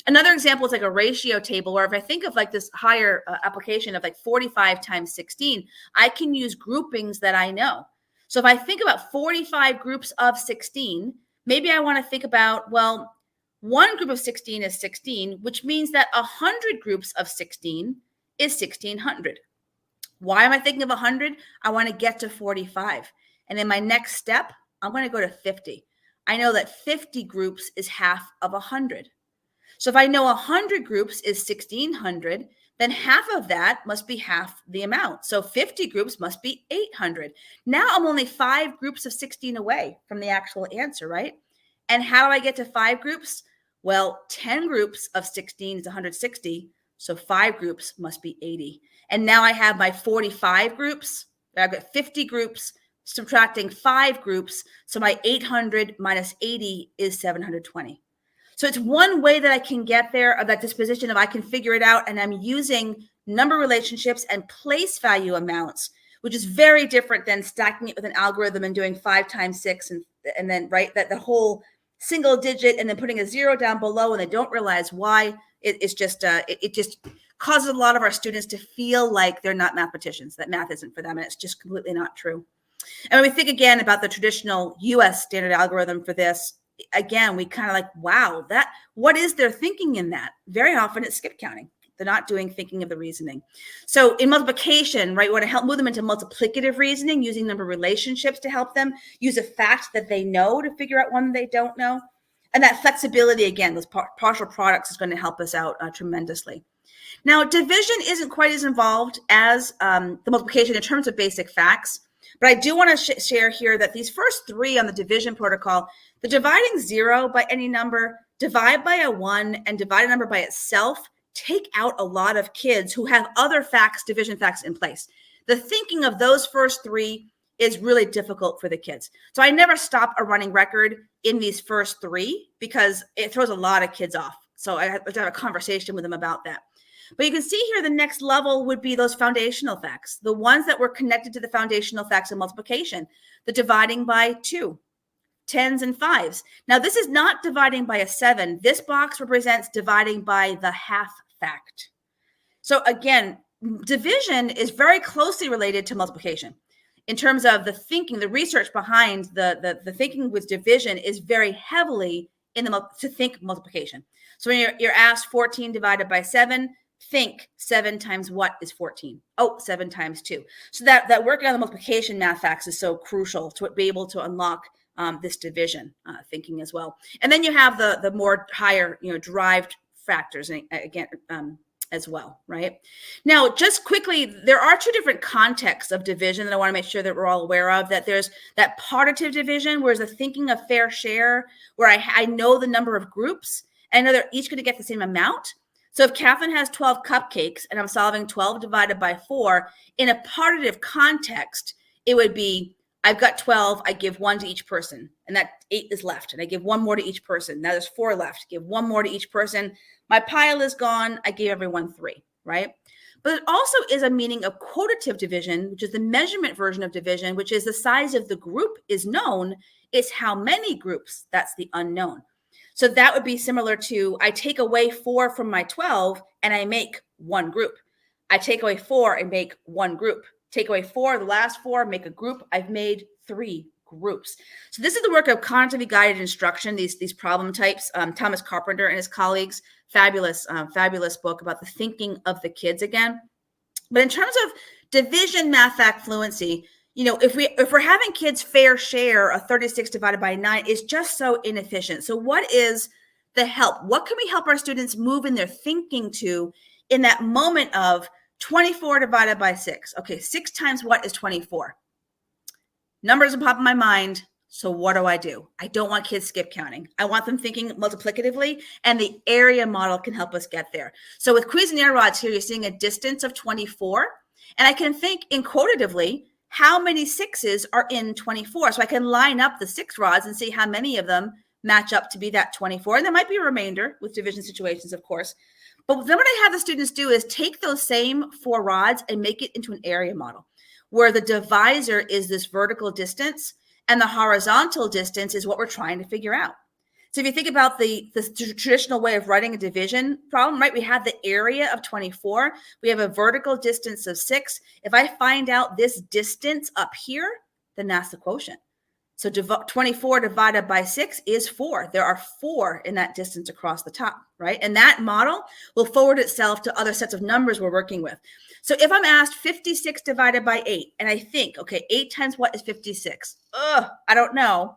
Another example is like a ratio table where if I think of like this higher application of like 45 times 16, I can use groupings that I know. So if I think about 45 groups of 16, maybe I want to think about, well, 1 group of 16 is 16, which means that 100 groups of 16 is 1600. Why am I thinking of 100? I want to get to 45. And in my next step, I'm going to go to 50. I know that 50 groups is half of 100. So if I know 100 groups is 1600, then half of that must be half the amount. So 50 groups must be 800. Now I'm only 5 groups of 16 away from the actual answer, right? And how do I get to 5 groups? Well, 10 groups of 16 is 160. So 5 groups must be 80. And now I have my 45 groups. I've got 50 groups, subtracting 5 groups. So my 800 minus 80 is 720. So it's one way that I can get there, of that disposition of I can figure it out, and I'm using number relationships and place value amounts, which is very different than stacking it with an algorithm and doing 5 times 6 and then, right, that the whole single digit and then putting a 0 down below, and they don't realize why. It's just it just causes a lot of our students to feel like they're not mathematicians, that math isn't for them, and it's just completely not true. And when we think again about the traditional US standard algorithm for this, again, we kind of like, wow, that what is their thinking in that? Very often it's skip counting. They're not doing thinking of the reasoning. So in multiplication, right, we want to help move them into multiplicative reasoning, using number relationships to help them use a fact that they know to figure out one they don't know. And that flexibility, again, those partial products is going to help us out tremendously. Now, division isn't quite as involved as the multiplication in terms of basic facts, but I do want to share here that these first 3 on the division protocol, the dividing 0 by any number, divide by a 1, and divide a number by itself, take out a lot of kids who have other facts, division facts in place. The thinking of those first 3 is really difficult for the kids. So I never stop a running record in these first 3 because it throws a lot of kids off. So I have to have a conversation with them about that. But you can see here the next level would be those foundational facts, the ones that were connected to the foundational facts of multiplication, the dividing by 2, 10s and 5s. Now, this is not dividing by a 7. This box represents dividing by the half fact. So again, division is very closely related to multiplication. In terms of the thinking, the research behind the thinking with division is very heavily in to think multiplication. So when you're asked 14 divided by 7, think 7 times what is 14? Oh, 7 times 2. So that working on the multiplication math facts is so crucial to be able to unlock this division thinking as well. And then you have the more higher, derived factors, again, as well, right? Now, just quickly, there are 2 different contexts of division that I want to make sure that we're all aware of. That there's that partitive division, whereas the thinking of fair share, where I know the number of groups, and I know they're each going to get the same amount. So if Catherine has 12 cupcakes and I'm solving 12 divided by 4, in a partitive context, it would be, I've got 12, I give 1 to each person, and that 8 is left, and I give 1 more to each person. Now there's 4 left, give 1 more to each person. My pile is gone, I gave everyone 3, right? But it also is a meaning of quotative division, which is the measurement version of division, which is the size of the group is known, it's how many groups, that's the unknown. So that would be similar to, I take away 4 from my 12 and I make 1 group. I take away 4 and make 1 group. Take away 4, the last 4, make a group. I've made 3 groups. So this is the work of cognitively guided instruction, these problem types. Thomas Carpenter and his colleagues, fabulous book about the thinking of the kids again. But in terms of division, math fact, fluency, if we're having kids fair share, a 36 divided by 9 is just so inefficient. So what is the help? What can we help our students move in their thinking to in that moment of 24 divided by 6? Okay, 6 times what is 24? Numbers are popping in my mind. So what do? I don't want kids skip counting. I want them thinking multiplicatively, and the area model can help us get there. So with Cuisenaire rods here, you're seeing a distance of 24, and I can think in quotatively, how many 6s are in 24? So I can line up the 6 rods and see how many of them match up to be that 24. And there might be a remainder with division situations, of course. But then what I have the students do is take those same 4 rods and make it into an area model where the divisor is this vertical distance and the horizontal distance is what we're trying to figure out. So if you think about the traditional way of writing a division problem, right? We have the area of 24. We have a vertical distance of 6. If I find out this distance up here, then that's the quotient. So 24 divided by 6 is 4. There are 4 in that distance across the top, right? And that model will forward itself to other sets of numbers we're working with. So if I'm asked 56 divided by 8, and I think, okay, 8 times what is 56? I don't know.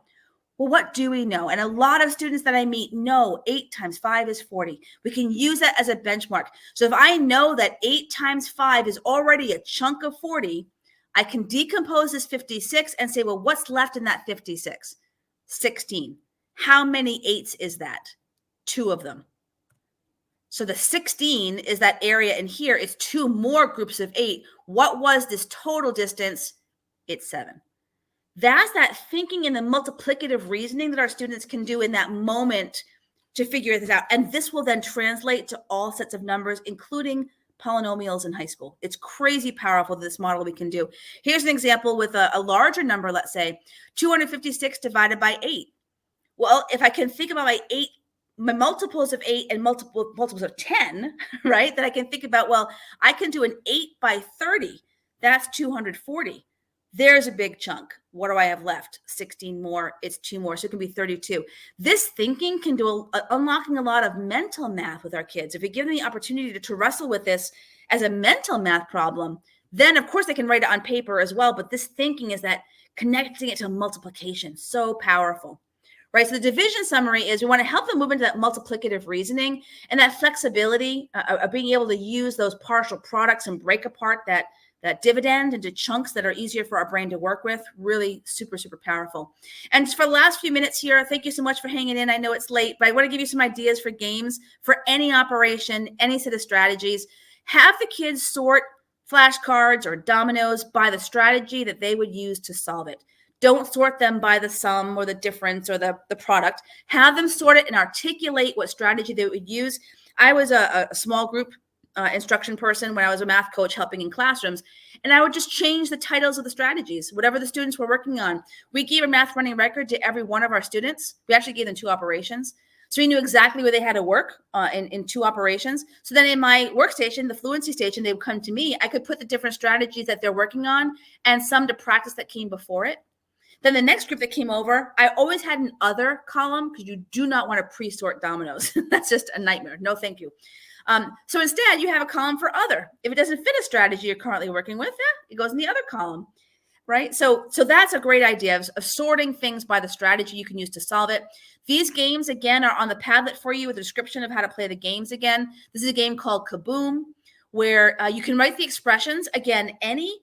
Well, what do we know? And a lot of students that I meet know 8 times 5 is 40. We can use that as a benchmark. So if I know that 8 times 5 is already a chunk of 40, I can decompose this 56 and say, well, what's left in that 56? 16. How many 8s is that? 2 of them. So the 16 is that area in here. It's 2 more groups of 8. What was this total distance? It's 7. That's that thinking in the multiplicative reasoning that our students can do in that moment to figure this out. And this will then translate to all sets of numbers, including polynomials in high school. It's crazy powerful, this model we can do. Here's an example with a larger number, let's say 256 divided by 8. Well, if I can think about my multiples of 8 and multiples of 10, right, then I can think about, well, I can do an 8 by 30. That's 240. There's a big chunk. What do I have left? 16 more. It's 2 more. So it can be 32. This thinking can do unlocking a lot of mental math with our kids. If we give them the opportunity to wrestle with this as a mental math problem, then of course they can write it on paper as well. But this thinking is that connecting it to multiplication, so powerful. Right. So the division summary is we want to help them move into that multiplicative reasoning and that flexibility of being able to use those partial products and break apart that dividend into chunks that are easier for our brain to work with. Really super, super powerful. And for the last few minutes here, thank you so much for hanging in. I know it's late, but I want to give you some ideas for games for any operation, any set of strategies. Have the kids sort flashcards or dominoes by the strategy that they would use to solve it. Don't sort them by the sum or the difference or the product. Have them sort it and articulate what strategy they would use. I was a small group instruction person when I was a math coach helping in classrooms, and I would just change the titles of the strategies, whatever the students were working on. We gave a math running record to every one of our students. We actually gave them 2 operations. So we knew exactly where they had to work in 2 operations. So then in my workstation, the Fluency station, they would come to me. I could put the different strategies that they're working on and some to practice that came before it. Then the next group that came over, I always had an other column because you do not want to pre-sort dominoes. That's just a nightmare. No, thank you. So instead, you have a column for other. If it doesn't fit a strategy you're currently working with, it goes in the other column, right? So that's a great idea of sorting things by the strategy you can use to solve it. These games, again, are on the Padlet for you with a description of how to play the games again. This is a game called Kaboom, where you can write the expressions. Again, any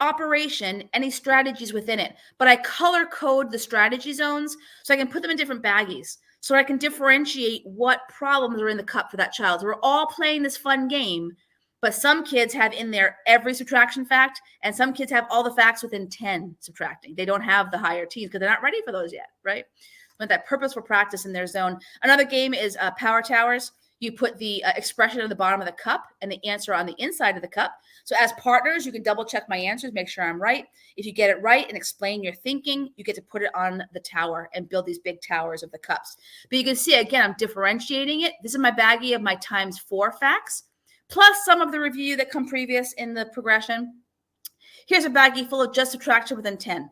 operation, any strategies within it, but I color code the strategy zones so I can put them in different baggies so I can differentiate what problems are in the cup for that child. We're all playing this fun game, but some kids have in there every subtraction fact, and some kids have all the facts within 10 subtracting. They don't have the higher teens because they're not ready for those yet, right? With that purposeful practice in their zone. Another game is Power Towers. You put the expression at the bottom of the cup and the answer on the inside of the cup. So as partners, you can double check my answers, make sure I'm right. If you get it right and explain your thinking, you get to put it on the tower and build these big towers of the cups. But you can see, again, I'm differentiating it. This is my baggie of my ×4 facts, plus some of the review that come previous in the progression. Here's a baggie full of just subtraction within 10.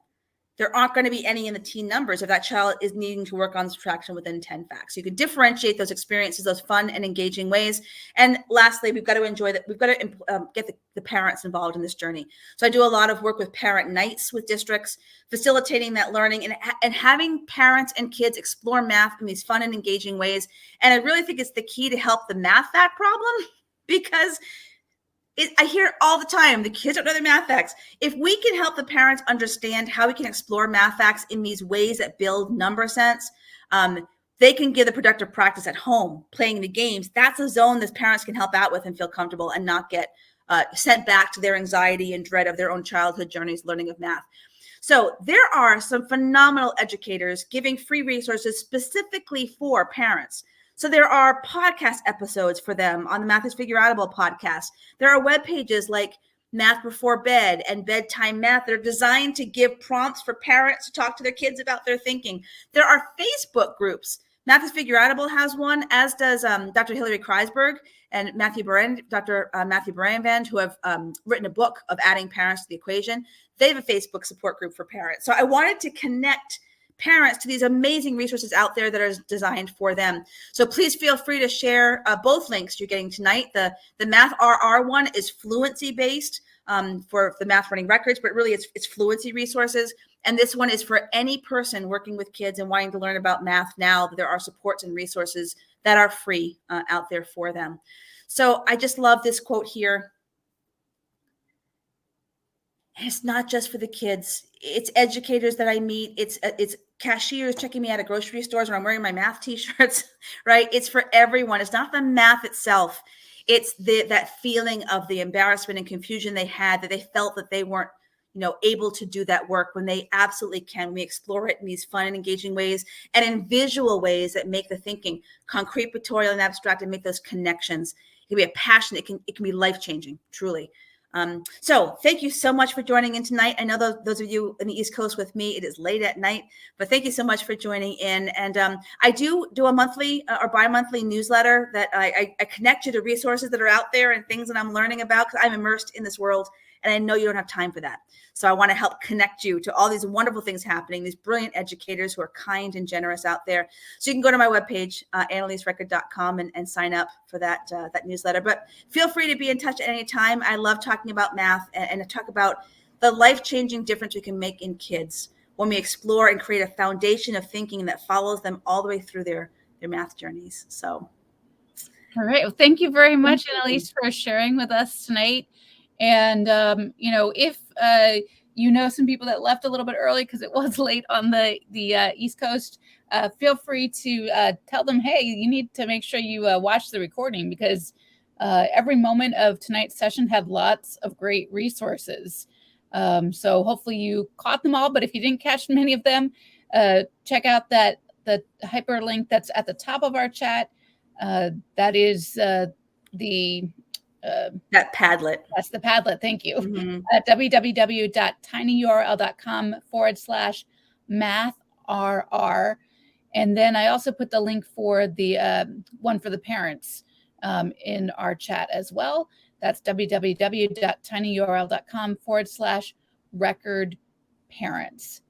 There aren't going to be any in the teen numbers if that child is needing to work on subtraction within 10 facts. You can differentiate those experiences, those fun and engaging ways. And lastly, we've got to enjoy that. We've got to get the parents involved in this journey. So I do a lot of work with parent nights with districts, facilitating that learning and having parents and kids explore math in these fun and engaging ways. And I really think it's the key to help the math fact problem because I hear it all the time. The kids don't know their math facts. If we can help the parents understand how we can explore math facts in these ways that build number sense, they can give the productive practice at home, playing the games. That's a zone that parents can help out with and feel comfortable and not get sent back to their anxiety and dread of their own childhood journeys learning of math. So there are some phenomenal educators giving free resources specifically for parents. So there are podcast episodes for them on the Math is Figureoutable podcast. There are web pages like Math Before Bed and Bedtime Math that are designed to give prompts for parents to talk to their kids about their thinking. There are Facebook groups. Math is Figureoutable has one, as does Dr. Hilary Kreisberg and Dr. Matthew Baranvand, who have written a book of adding parents to the equation. They have a Facebook support group for parents. So I wanted to connect parents to these amazing resources out there that are designed for them. So please feel free to share both links you're getting tonight. The Math RR one is Fluency based for the math running records, but really it's Fluency resources. And this one is for any person working with kids and wanting to learn about math now. There are supports and resources that are free out there for them. So I just love this quote here. And it's not just for the kids. It's educators that I meet. It's cashiers checking me out at grocery stores when I'm wearing my math t-shirts, right? It's for everyone. It's not the math itself. It's that feeling of the embarrassment and confusion they had, that they felt that they weren't, able to do that work when they absolutely can. We explore it in these fun and engaging ways and in visual ways that make the thinking concrete, pictorial, and abstract and make those connections. can be a passion. It can be life-changing, truly. So thank you so much for joining in tonight. I know those of you in the East Coast with me, it is late at night, but thank you so much for joining in. And I do a monthly or bi-monthly newsletter that I connect you to resources that are out there and things that I'm learning about, because I'm immersed in this world and I know you don't have time for that. So I want to help connect you to all these wonderful things happening, these brilliant educators who are kind and generous out there. So you can go to my webpage, annaliserecord.com, and sign up for that newsletter. But feel free to be in touch at any time. I love talking about math and talk about the life-changing difference we can make in kids when we explore and create a foundation of thinking that follows them all the way through their math journeys. So. All right. Well, thank you very much, Elise, for sharing with us tonight. And, if you know some people that left a little bit early because it was late on the East Coast, feel free to tell them, hey, you need to make sure you watch the recording, because every moment of tonight's session had lots of great resources. So hopefully you caught them all, but if you didn't catch many of them, check out the hyperlink that's at the top of our chat. That is that Padlet. That's the Padlet. Thank you. At www.tinyurl.com/mathrr. And then I also put the link for the one for the parents in our chat as well. That's www.tinyurl.com/record parents.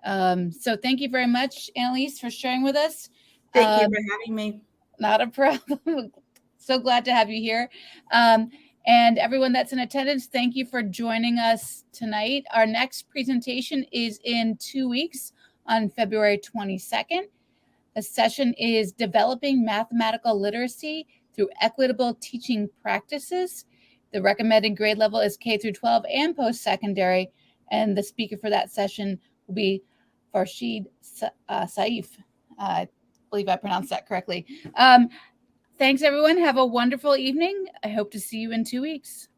So thank you very much, Annalise, for sharing with us. Thank you for having me. Not a problem. So glad to have you here. And everyone that's in attendance, thank you for joining us tonight. Our next presentation is in 2 weeks on February 22nd. The session is Developing Mathematical Literacy Through Equitable Teaching Practices. The recommended grade level is K through 12 and post-secondary. And the speaker for that session will be Farshid Saif. I believe I pronounced that correctly. Thanks, everyone. Have a wonderful evening. I hope to see you in 2 weeks.